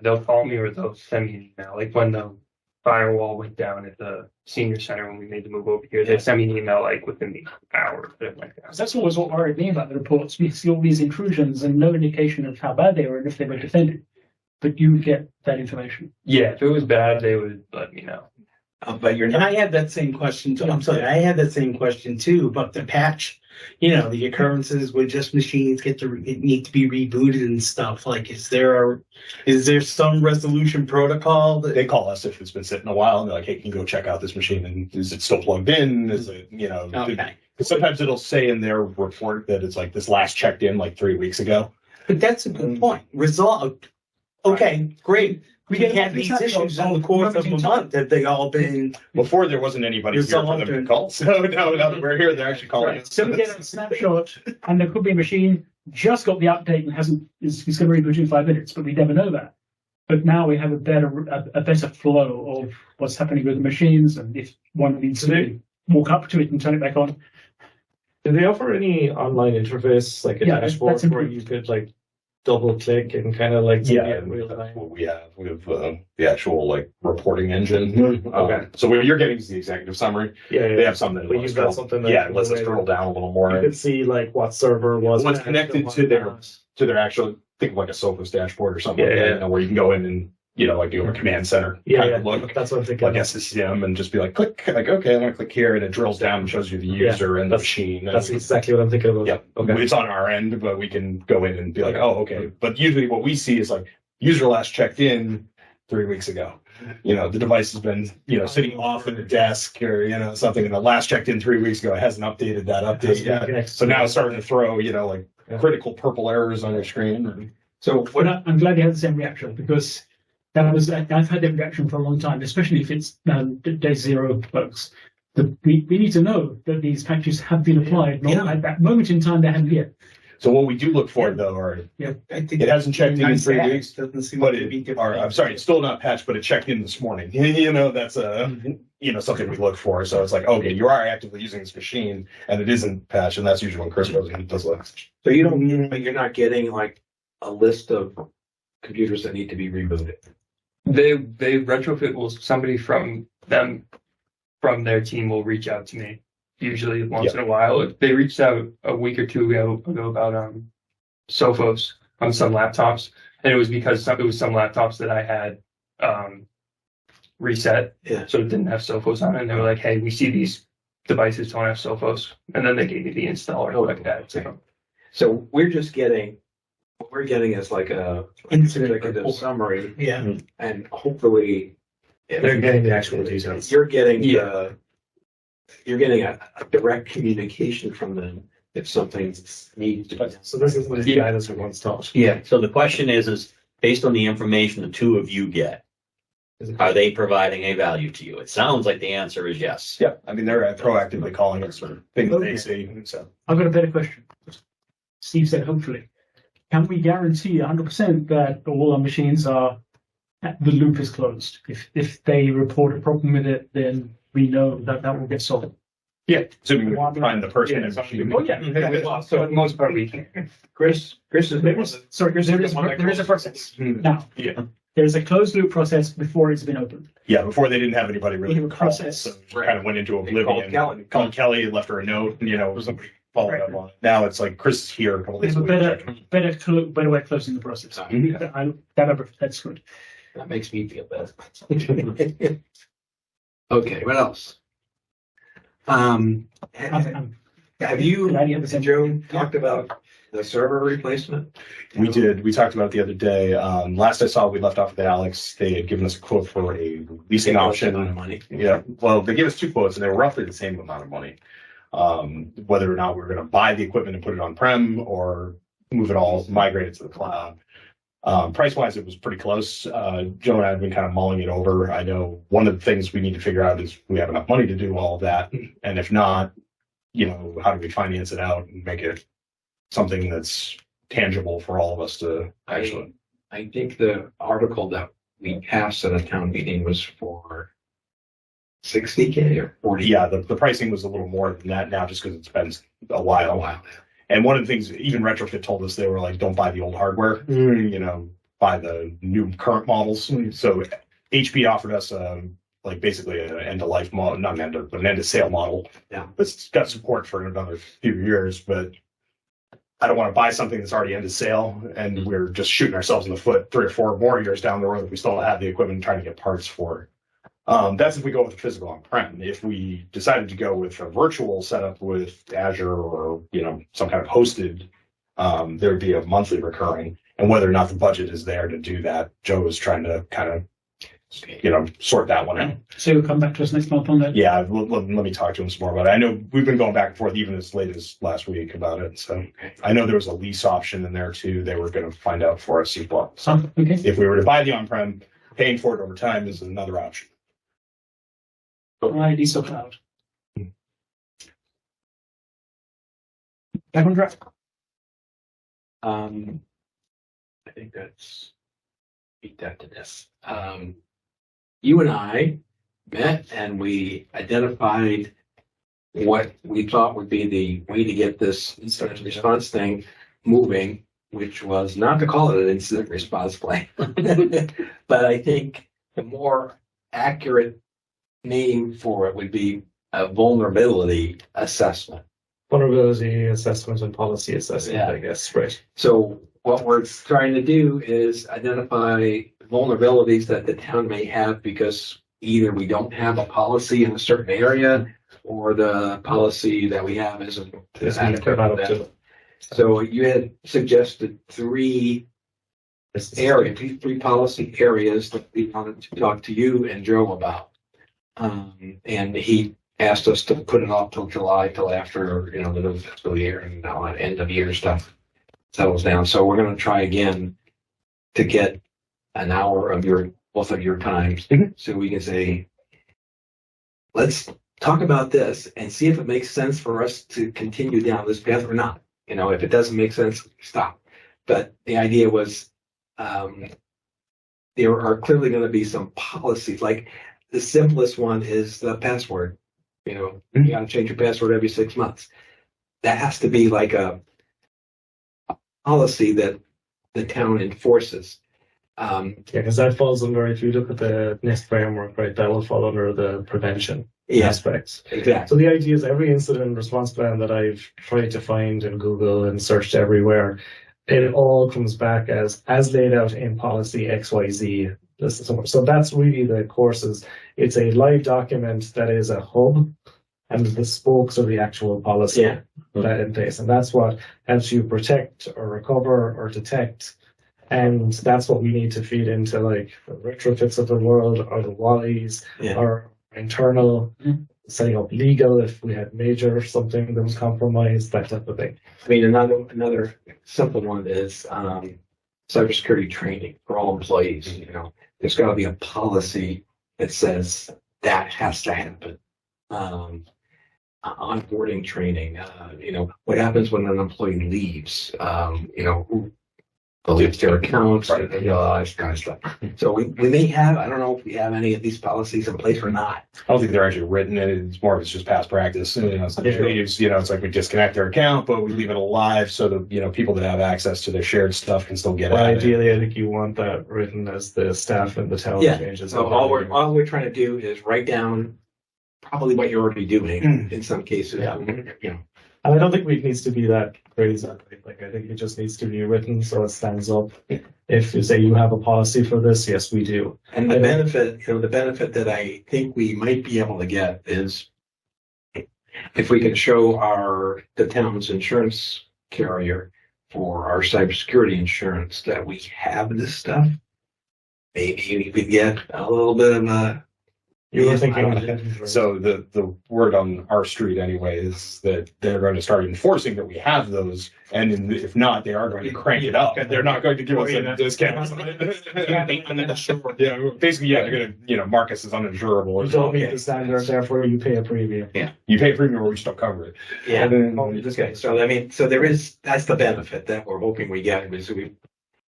they'll call me or they'll send me an email. Like when the firewall went down at the senior center when we made the move over here, they sent me an email like within the hour that it went down. That's always what worried me about the reports. We see all these intrusions and no indication of how bad they were and if they were defended. But you get that information. Yeah, if it was bad, they would let me know. But you're And not. I had that same question too. I'm sorry, I had that same question too about the patch. The occurrences when just machines need to be rebooted and stuff. Like, is there some resolution protocol that They call us if it's been sitting a while, and they're like, "Hey, can you go check out this machine? And is it still plugged in? Is it, Okay. Sometimes it'll say in their report that it's like this last checked in like 3 weeks ago. But that's a good point. Resolved. Okay, great. We had these issues on the course of a month. Have they all been? Before there wasn't anybody here for them to call. So now that we're here, they're actually calling us. So we get a snapshot, and there could be a machine just got the update and is going to reboot in 5 minutes, but we never know that. But now we have a better flow of what's happening with the machines, and if one needs to walk up to it and turn it back on. Do they offer any online interface, like a Yeah, dashboard that's where you could like double click and kind of like see Yeah, it in real that's time? what we have. We have the actual like reporting engine. Okay. So what you're getting is the executive summary. Yeah, They have something. But you've got something that it lets us scroll down a little more. you could see like what server was What's patched connected and what to their not. actual, think of like a Sophos dashboard or something like Yeah, that, where you can go in and like do a command center Yeah, kind yeah. of look. That's what I'm thinking. Like SCCM and just be like, click, like, okay, I'm going to click here, and it drills down and shows you the user and the machine. That's exactly what I'm thinking about. Yeah. Okay. It's on our end, but we can go in and be like, oh, okay. But usually what we see is like, user last checked in 3 weeks ago. The device has been, sitting off at the desk or, something, and the last checked in 3 weeks ago. It hasn't updated that update yet. So now it's starting to throw, critical purple errors on your screen. So But I'm glad you had the same reaction, because I've had that reaction for a long time, especially if it's day zero bugs. We need to know that these patches have been applied. Not at that moment in time, they haven't yet. So what we do look for, though, are I think it hasn't checked in 3 weeks, Doesn't seem but to be I'm sorry, it's still not patched, but it checked in this morning. That's something we look for. So it's like, okay, you are actively using this machine, and it isn't patched, and that's usually when Chris goes in and does that. So but you're not getting like a list of computers that need to be rebooted. They retrofit somebody from their team will reach out to me usually once in a while. They reached out a week or two ago about Sophos on some laptops, and it was because it was some laptops that I had reset, So it didn't have Sophos on it. And they were like, "Hey, we see these devices don't have Sophos," and then they gave me the installer like that. So we're just getting, what we're getting is like a executive summary, Yeah. and hopefully They're getting the actual details. you're getting a direct communication from them if something needs to be done. So this is the guidance we once taught. Yeah. So the question is based on the information the two of you get, are they providing a value to you? It sounds like the answer is yes. Yeah, I mean, they're proactively calling us for things that they see. So I've got a better question. Steve said, hopefully. Can we guarantee 100% that all our machines the loop is closed? If they report a problem with it, then we know that will get solved. yeah, assuming we find the person. Yeah, in the machine. Oh, yeah. So for the most part, we can. Chris is There is a process. Now, Yeah. there's a closed loop process before it's been opened. Yeah, before they didn't have anybody really. We have a call, process. So kind of went into oblivion. Kelly. Called Kelly, left her a note, somebody followed up on it. Now it's like Chris is here. A couple We days have a a week. better way of closing the process. That's good. That makes me feel better. Okay, what else? Have you, Glad you have the same- Joe, talked about the server replacement? We did. We talked about it the other day. Last I saw, we left off with Alex. They had given us a quote for a leasing option. Amount of money. Yeah. Well, they gave us two quotes, and they were roughly the same amount of money. Whether or not we were going to buy the equipment and put it on prem or move it all, migrate it to the cloud. Price wise, it was pretty close. Joe and I have been kind of mulling it over. I know one of the things we need to figure out is we have enough money to do all of that. And if not, how do we finance it out and make it something that's tangible for all of us to actually. I think the article that we passed at a town meeting was for 60K or 40. Yeah, the pricing was a little more than that now just because it's been a while. And one of the things, even Retrofit told us, they were like, don't buy the old hardware, buy the new current models. So HP offered us basically an end of life model, not an end of, but an end of sale model. Yeah. It's got support for another few years, but I don't want to buy something that's already end of sale and we're just shooting ourselves in the foot 3 or 4 more years down the road if we still have the equipment and trying to get parts for That's if we go with the physical on-prem. If we decided to go with a virtual setup with Azure or, some kind of hosted, there would be a monthly recurring. And whether or not the budget is there to do that, Joe is trying to kind of, sort that one out. So you'll come back to us next month on that? Yeah, let me talk to him some more about it. I know we've been going back and forth even as late as last week about it. So I know there was a lease option in there too. They were going to find out for us as well. So Okay. if we were to buy the on-prem, paying for it over time is another option. All right, ESO Cloud. Back on track. I think that's beat that to this. You and I met and we identified what we thought would be the way to get this incident response thing moving, which was not to call it an incident response plan. But I think the more accurate name for it would be a vulnerability assessment. Vulnerability assessment and policy assessment, Yeah. I guess, right? So what we're trying to do is identify vulnerabilities that the town may have because either we don't have a policy in a certain area or the policy that we have isn't adequate for that. So you had suggested three policy areas that we wanted to talk to you and Joe about. And he asked us to put it off till July, till after, the new fiscal year and all that end of year stuff settles down. So we're going to try again to get an hour of both of your times so we can say, let's talk about this and see if it makes sense for us to continue down this path or not. If it doesn't make sense, stop. But the idea was there are clearly going to be some policies. Like the simplest one is the password. You got to change your password every 6 months. That has to be like a policy that the town enforces. Because that falls under, if you look at the NIST framework, right, that will fall under the prevention aspects. Exactly. So the idea is every incident response plan that I've tried to find in Google and searched everywhere, it all comes back as laid out in policy XYZ. So that's really the courses. It's a live document that is a hub, and the spokes are the actual policy that in place. And that's what helps you protect or recover or detect. And that's what we need to feed into, like the retrofits of the world or the Wallies or internal setting up legal if we had major something that was compromised, that type of thing. I mean, another simple one is cybersecurity training for all employees. There's got to be a policy that says that has to happen. Onboarding training. What happens when an employee leaves? Who leaves their accounts, all that kind of stuff. So we may have, I don't know if we have any of these policies in place or not. I don't think they're actually written. It's more of it's just past practice. It's like we disconnect their account, but we leave it alive so that people that have access to their shared stuff can still get Well, at ideally, it. I think you want that written as the staff and the town changes. So all we're trying to do is write down probably what you're already doing in some cases. And I don't think it needs to be that crazy. Like I think it just needs to be written so it stands up. If you say you have a policy for this, yes, we do. And the benefit that I think we might be able to get is if we can show the town's insurance carrier for our cybersecurity insurance that we have this stuff, maybe we could get a little bit of a. You were thinking. So the word on our street anyway is that they're going to start enforcing that we have those, and if not, they are going to crank it up. They're not going to give us a discount. Basically, they're going to mark us as uninsurable. You don't meet the standard, therefore you pay a premium. Yeah, you pay a premium, or we just don't cover it. Yeah. Okay. So that's the benefit that we're hoping we get is we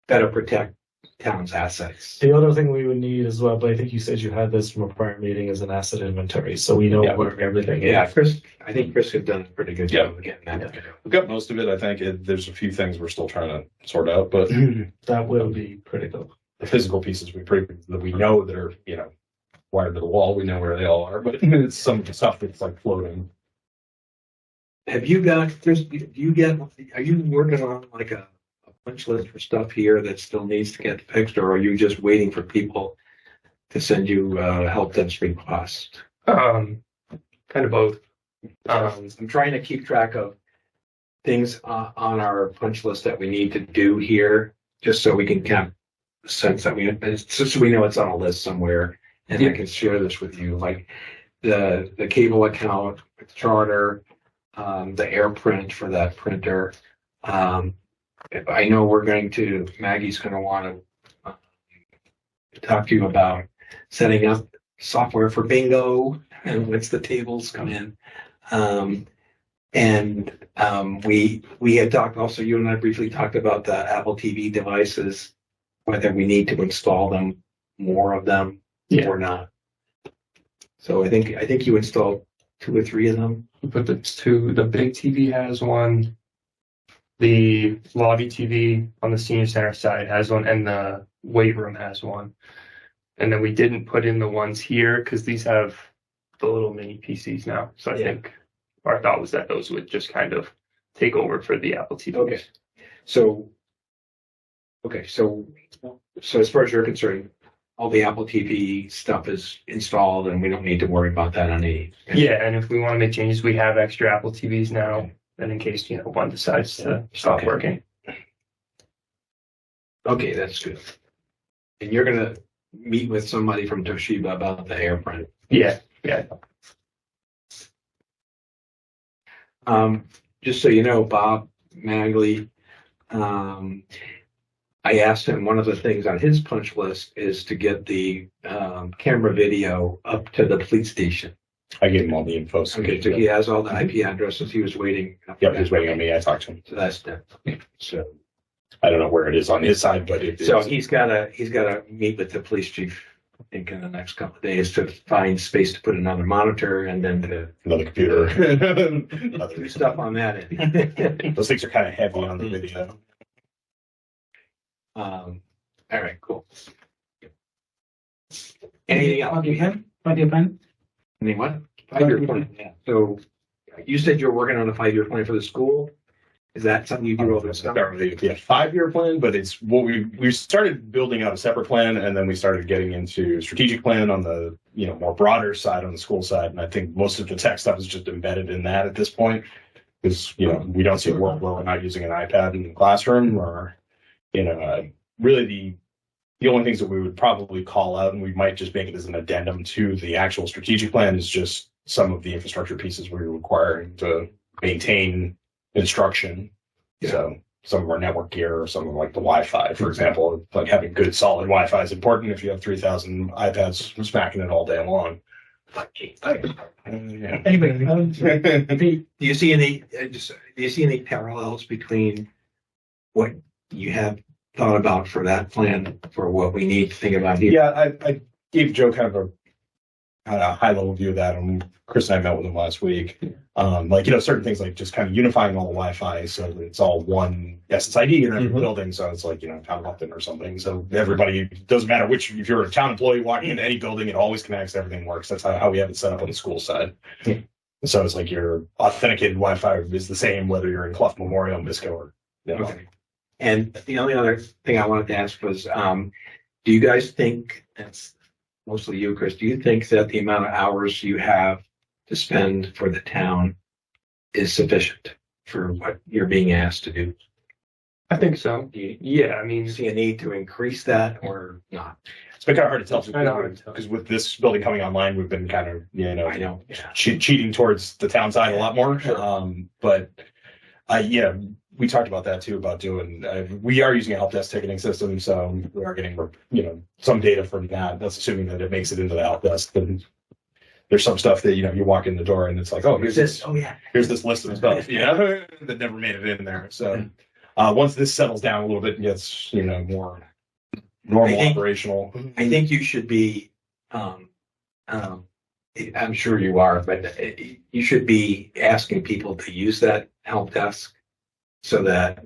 better protect town's assets. The other thing we would need as well, but I think you said you had this from a prior meeting, is an asset inventory, so we know where everything is. I think Chris has done a pretty good job of getting that. We've got most of it. I think there's a few things we're still trying to sort out, but that will be critical. The physical pieces that we know that are wired to the wall, we know where they all are, but it's some of the stuff that's like floating. Have you got, Chris, are you working on like a punch list for stuff here that still needs to get fixed, or are you just waiting for people to send you a help desk request? Kind of both. I'm trying to keep track of things on our punch list that we need to do here, just so we can have a sense that just so we know it's on a list somewhere, and I can share this with you, like the cable account, charter, the AirPrint for that printer. I know Maggie's going to want to talk to you about setting up software for bingo and once the tables come in. We had talked also, you and I briefly talked about the Apple TV devices, whether we need to install them, more of them or not. So I think you installed 2 or 3 of them. But the big TV has one. The lobby TV on the senior center side has one, and the weight room has one. And then we didn't put in the ones here because these have the little mini PCs now. So I think our thought was that those would just kind of take over for the Apple TV. Okay. So as far as you're concerned, all the Apple TV stuff is installed and we don't need to worry about that on any. Yeah, and if we want to make changes, we have extra Apple TVs now, and in case, one decides to stop working. Okay, that's good. And you're gonna meet with somebody from Toshiba about the AirPrint. Yeah. Just so you know, Bob Magley, I asked him, one of the things on his punch list is to get the camera video up to the police station. I gave him all the info. Okay, so he has all the IP addresses. He was waiting. Yep, he was waiting on me. I talked to him. So that's done. So I don't know where it is on his side, but he's gotta meet with the police chief, I think, in the next couple of days to find space to put another monitor and then to another computer. do stuff on that end. Those things are kind of heavy on the video. All right, cool. Anything else? 5-year plan? Any what? 5-year plan. Yeah. So you said you're working on a 5-year plan for the school. Is that something you do over the summer? Yeah, 5-year plan, but it's what we started building out a separate plan, and then we started getting into strategic plan on the more broader side on the school side. And I think most of the tech stuff is just embedded in that at this point, because we don't see a world where we're not using an iPad in the classroom, or really the only things that we would probably call out, and we might just make it as an addendum to the actual strategic plan, is just some of the infrastructure pieces we're requiring to maintain instruction. Yeah. So some of our network gear, or some of like the Wi-Fi, for example, like having good solid Wi-Fi is important if you have 3,000 iPads smacking it all day long. Anyway, do you see any parallels between what you have thought about for that plan for what we need to think about here? Yeah, I gave Joe kind of a high level view of that, and Chris and I met with him last week. Certain things like just kind of unifying all the Wi-Fi so that it's all one SSID in every building. So it's like, town of Upton or something. So everybody, doesn't matter if you're a town employee walking into any building, it always connects, everything works. That's how we have it set up on the school side. Yeah. So it's like your authenticated Wi-Fi is the same whether you're in Clough Memorial, Misco, or Okay. And the only other thing I wanted to ask was, do you guys think, that's mostly you, Chris, do you think that the amount of hours you have to spend for the town is sufficient for what you're being asked to do? I think so. Do you Yeah, I mean, see a need to increase that or not? It's been kind of hard to tell. It's kinda hard to tell. Because with this building coming online, we've been kind of, I know. Yeah. cheating towards the town side a lot more. Sure. We talked about that too, about doing, we are using a help desk ticketing system. So we are getting, some data from that. That's assuming that it makes it into the help desk. Then there's some stuff that, you walk in the door and it's like, oh, here's this. Oh, yeah. Here's this list of stuff, that never made it in there. So once this settles down a little bit and gets, more normal operational. I think you should be, I'm sure you are, but you should be asking people to use that help desk so that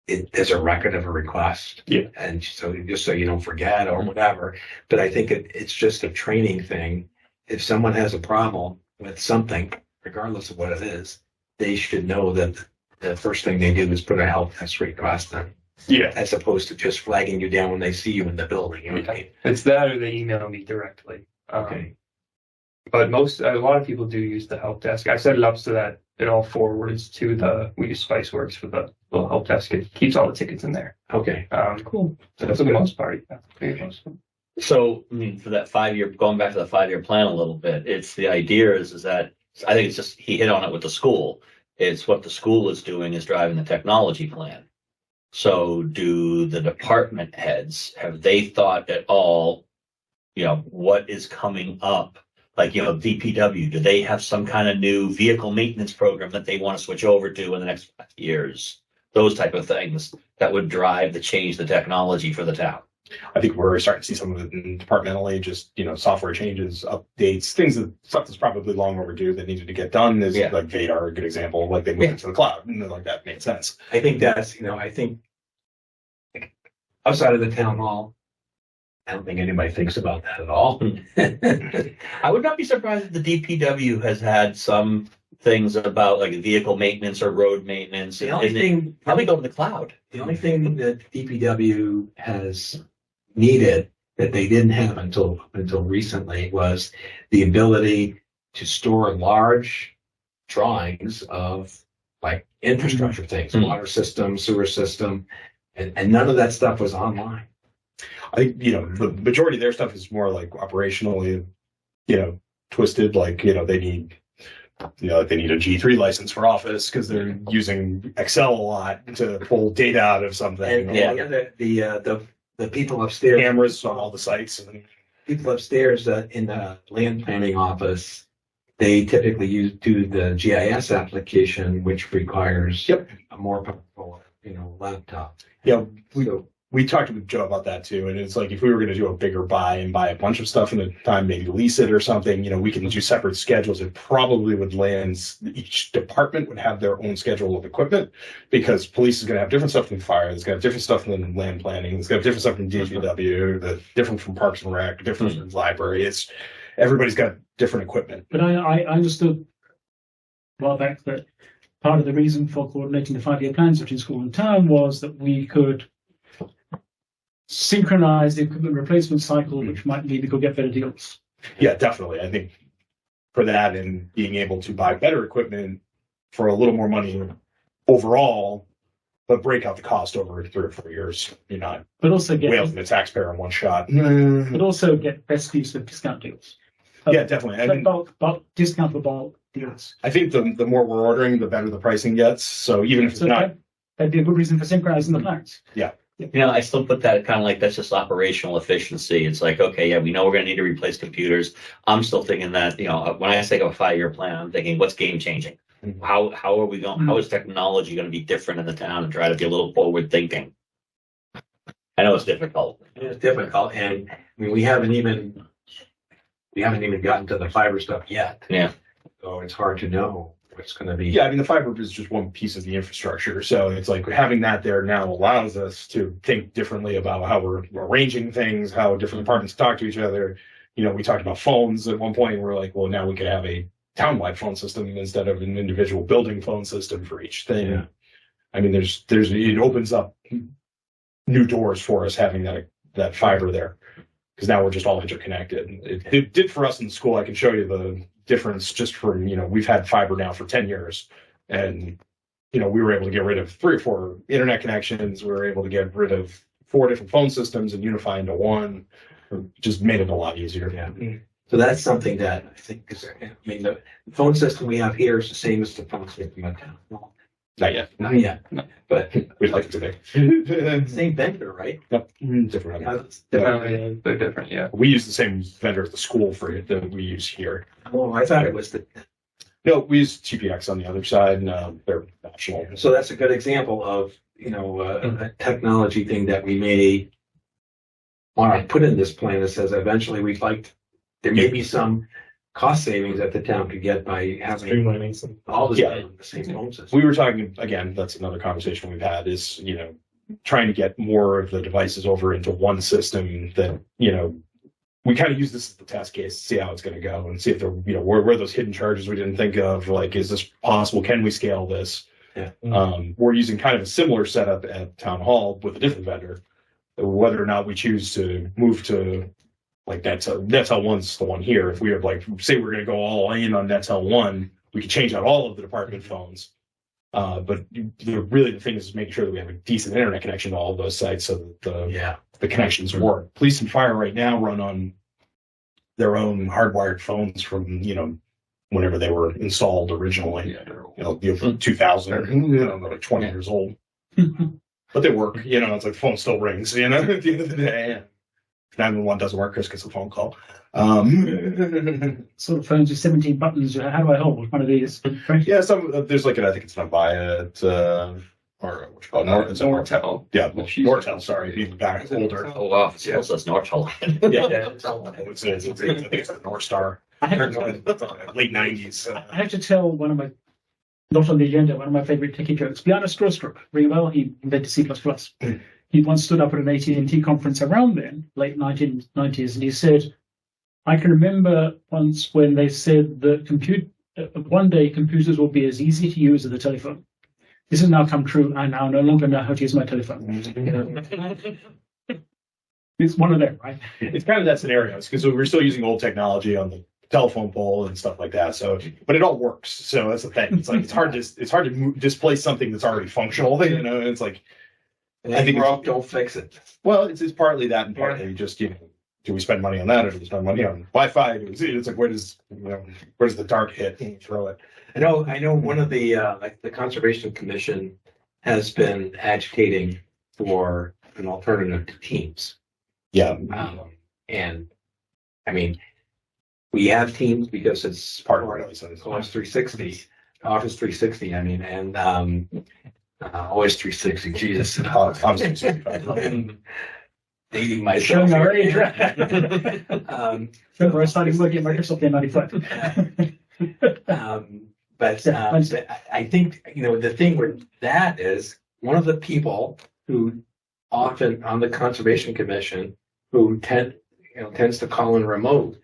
there's a record of a request. Yeah. And so just so you don't forget or whatever. But I think it's just a training thing. If someone has a problem with something, regardless of what it is, they should know that the first thing they do is put a help desk request in. Yeah. as opposed to just flagging you down when they see you in the building. You know what I mean? It's that or they email me directly. Okay. But a lot of people do use the help desk. I set it up so that it all forwards to we use Spiceworks for the little help desk. It keeps all the tickets in there. Okay. Cool. So for the most part, yeah. Pretty close. So, I mean, for that 5 year, going back to the 5 year plan a little bit, it's the idea is that I think it's just, he hit on it with the school. It's what the school is doing is driving the technology plan. So do the department heads, have they thought at all, what is coming up? Like, DPW, do they have some kind of new vehicle maintenance program that they want to switch over to in the next 5 years? Those type of things that would drive the change, the technology for the town. I think we're starting to see some of it departmentally, just, software changes, updates, stuff that's probably long overdue that needed to get done is like Vadar, a good example, like they moved into the cloud and like that made sense. I think that's, I think outside of the town hall, I don't think anybody thinks about that at all. I would not be surprised if the DPW has had some things about like vehicle maintenance or road maintenance. The only thing, probably go to the cloud. The only thing that DPW has needed that they didn't have until recently was the ability to store large drawings of like infrastructure things, water system, sewer system, and none of that stuff was online. I think, the majority of their stuff is more like operationally, twisted, like, they need a G3 license for Office because they're using Excel a lot to pull data out of something. And the people upstairs, cameras on all the sites. And people upstairs in the land planning office, they typically do the GIS application, which requires a more powerful, laptop. Yeah, we talked with Joe about that too, and it's like if we were going to do a bigger buy and buy a bunch of stuff in a time, maybe lease it or something, we can do separate schedules. It probably would land, each department would have their own schedule of equipment because police is going to have different stuff than fire, it's got different stuff than land planning, it's got different stuff from DPW, different from Parks and Rec, different from library. Everybody's got different equipment. But I understood a while back that part of the reason for coordinating the 5 year plans between school and town was that we could synchronize the equipment replacement cycle, which might mean we could get better deals. Yeah, definitely. I think for that and being able to buy better equipment for a little more money overall, but break out the cost over 3 or 4 years. You're not wailing the taxpayer in one shot. But also get best use of discount deals. Yeah, definitely. Bulk discount for bulk deals. I think the more we're ordering, the better the pricing gets. So even if it's not, that'd be a good reason for synchronizing the plans. Yeah. I still put that kind of like that's just operational efficiency. It's like, okay, yeah, we know we're going to need to replace computers. I'm still thinking that, when I think of a 5 year plan, I'm thinking what's game changing? How are we going? How is technology going to be different in the town and try to be a little forward thinking? I know it's difficult. It's difficult, and I mean, we haven't even gotten to the fiber stuff yet. Yeah. So it's hard to know what's going to be. Yeah, I mean, the fiber is just one piece of the infrastructure. So it's like having that there now allows us to think differently about how we're arranging things, how different departments talk to each other. We talked about phones at one point. We're like, well, now we could have a townwide phone system instead of an individual building phone system for each thing. Yeah. I mean, it opens up new doors for us having that fiber there because now we're just all interconnected. It did for us in school. I can show you the difference just from, we've had fiber now for 10 years and, we were able to get rid of 3 or 4 internet connections. We were able to get rid of 4 different phone systems and unify into one. Just made it a lot easier. Yeah. So that's something that I think the phone system we have here is the same as the phone system in town. Well, not yet. Not yet. No. But we'd like it today. Same vendor, right? Yep. Different. They're different, yeah. We use the same vendor at the school for it that we use here. Oh, I thought it was No, we use TPX on the other side, and they're national. So that's a good example of, a technology thing that we may want to put in this plan that says eventually there may be some cost savings that the town could get by having Streamlining all this on the same phone system. We were talking, again, that's another conversation we've had is, trying to get more of the devices over into one system that, we kind of use this as the test case, see how it's going to go and see if there, where those hidden charges we didn't think of, like, is this possible? Can we scale this? Yeah. We're using kind of a similar setup at Town Hall with a different vendor. Whether or not we choose to move to like Netel One's the one here. If we have like say we're going to go all in on Netel One, we can change out all of the department phones. But really the thing is making sure that we have a decent internet connection to all of those sites so that the connections work. Police and fire right now run on their own hardwired phones from, whenever they were installed originally, 2000, like 20 years old. But they work, it's like the phone still rings, at the end of the day. 911 doesn't work, Chris gets a phone call. Sort of phones with 17 buttons. How do I hold one of these? Yeah, there's like I think it's an Avaya, or what you call it? It's a Nortel. Yeah, Nortel, sorry, even back older. Oh wow, it still says Nortel. It's I think it's the North Star. Late 90s. I have to tell one of my, not on the agenda, one of my favorite techie jokes. Bjarne Stroustrup, ring a bell? He invented C++. He once stood up at an AT&T conference around then, late 1990s, and he said, I can remember once when they said that one day computers will be as easy to use as the telephone. This has now come true. I now no longer know how to use my telephone. It's one of them, right? It's kind of that scenario because we're still using old technology on the telephone pole and stuff like that. So, but it all works. So that's the thing. It's like it's hard to displace something that's already functional. It's like I think don't fix it. Well, it's partly that and partly just do we spend money on that or do we spend money on Wi-Fi? It's like where does the dart hit and you throw it? I know one of the the Conservation Commission has been agitating for an alternative to Teams. Yeah. And I mean, we have Teams because it's part of our Office 360. Office 360, I mean, and OS 360, Jesus. I'm dating myself. Showing our age, right? Remember, I started working at Microsoft in 95. But I think, the thing with that is one of the people who often on the Conservation Commission who tends to call in remote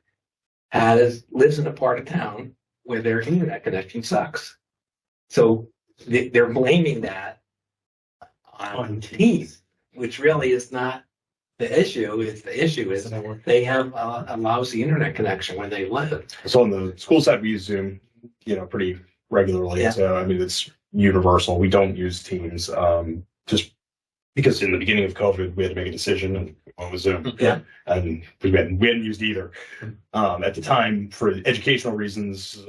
lives in a part of town where their internet connection sucks. So they're blaming that on Teams, which really is not the issue. The issue is they have a lousy internet connection where they live. So on the school side, we use Zoom, pretty regularly. Yeah. So I mean, it's universal. We don't use Teams, just because in the beginning of COVID, we had to make a decision and went with Zoom. Yeah, and we hadn't used either at the time for educational reasons.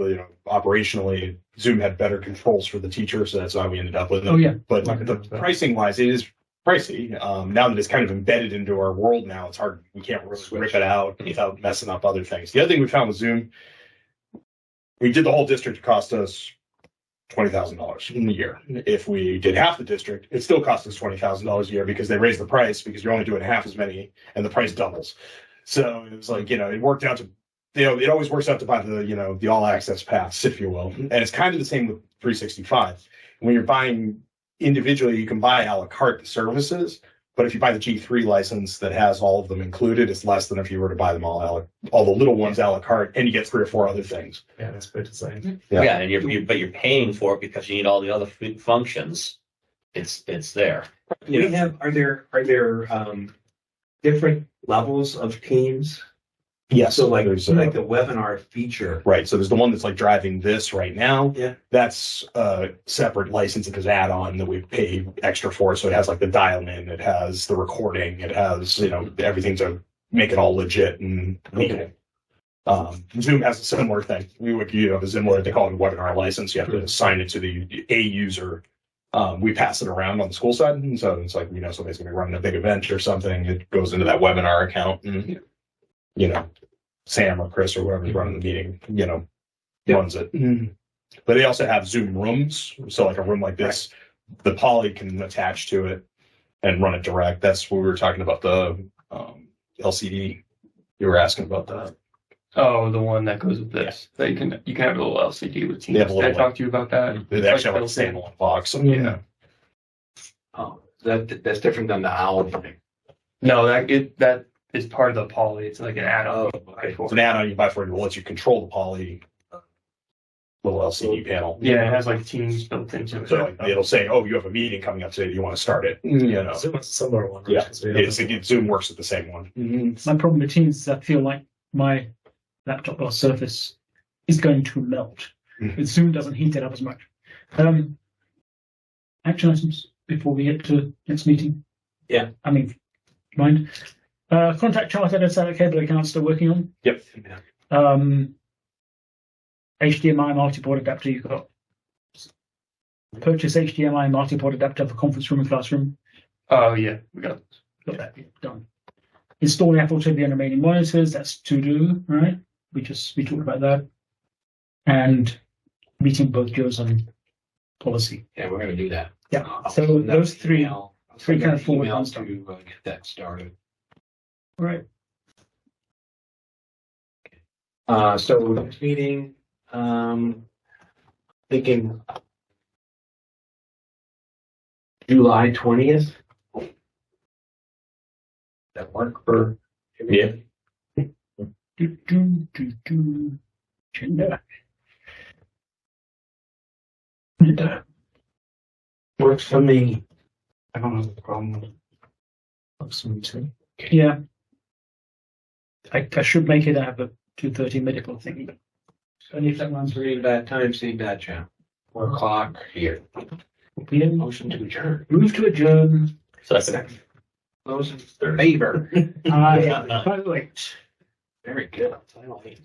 Operationally, Zoom had better controls for the teacher, so that's why we ended up with it. Oh yeah, but the pricing wise, it is pricey. Now that it's kind of embedded into our world, now it's hard. We can't really rip it out without messing up other things. The other thing we found with Zoom, we did the whole district. It cost us $20,000 a year. If we did half the district, it still cost us $20,000 a year because they raised the price because you're only doing half as many and the price doubles. So it was like, it worked out to, it always works out to buy the all access pass, if you will. And it's kind of the same with 365. When you're buying individually, you can buy a la carte services, but if you buy the G3 license that has all of them included, it's less than if you were to buy them all the little ones a la carte, and you get 3 or 4 other things. Yeah, that's good design. Yeah, and you're paying for it because you need all the other functions. It's there. Are there different levels of Teams? Yes. So like the webinar feature. Right. So there's the one that's like driving this right now. Yeah. That's a separate license. It is add-on that we pay extra for. So it has like the dial-in, it has the recording, it has, everything to make it all legit and legal. Zoom has a similar thing. We would, a similar, they call it a webinar license. You have to assign it to a user. We pass it around on the school side. And so it's like, somebody's going to be running a big event or something. It goes into that webinar account and, Sam or Chris or whoever's running the meeting, runs it. Mm-hmm. But they also have Zoom rooms. So like a room like this, the poly can attach to it and run it direct. That's what we were talking about, the LCD. You were asking about that. Oh, the one that goes with this. Yeah. So you can have a little LCD with Teams. Did I talked to you about that? They actually have a standalone box. Yeah. Oh, that's different than the OWL thing. No, that is part of the poly. It's like an add-on. It's an add-on you buy for it. It lets you control the poly little LCD panel. Yeah, it has like Teams built into it. So like, it'll say, "Oh, you have a meeting coming up today. Do you want to start it?" You know. Zoom has a similar one. Yeah, because we have- Zoom works with the same one. My problem with Teams is I feel like my laptop or Surface is going to melt. Mhm. Zoom doesn't heat it up as much. Action items before we get to next meeting. Yeah. I mean, mind. Contact chart editor, cable account still working on. Yep. HDMI multi-port adapter. You've got purchase HDMI multi-port adapter for conference room and classroom. Oh yeah, we got Got that done. Installing Apple TV and remaining monitors. That's to do, right? We talked about that. And meeting both Joe's and policy. Yeah, we're gonna do that. Yeah. I'll So send that those three email- I'll three send kind that of forward email ones to get that started. Right. So next meeting, thinking July 20th. That work for? Yeah. Agenda. Works for me. I don't have a problem with it. Works for me too. Yeah. I should make it have a 2:30 medical thing, but only if that runs Three bad times, see bad channel. 4 o'clock here. PM. Motion to adjourn. Move to adjourn. Second. Those in favor. Aye. By the way. Very good. Finally.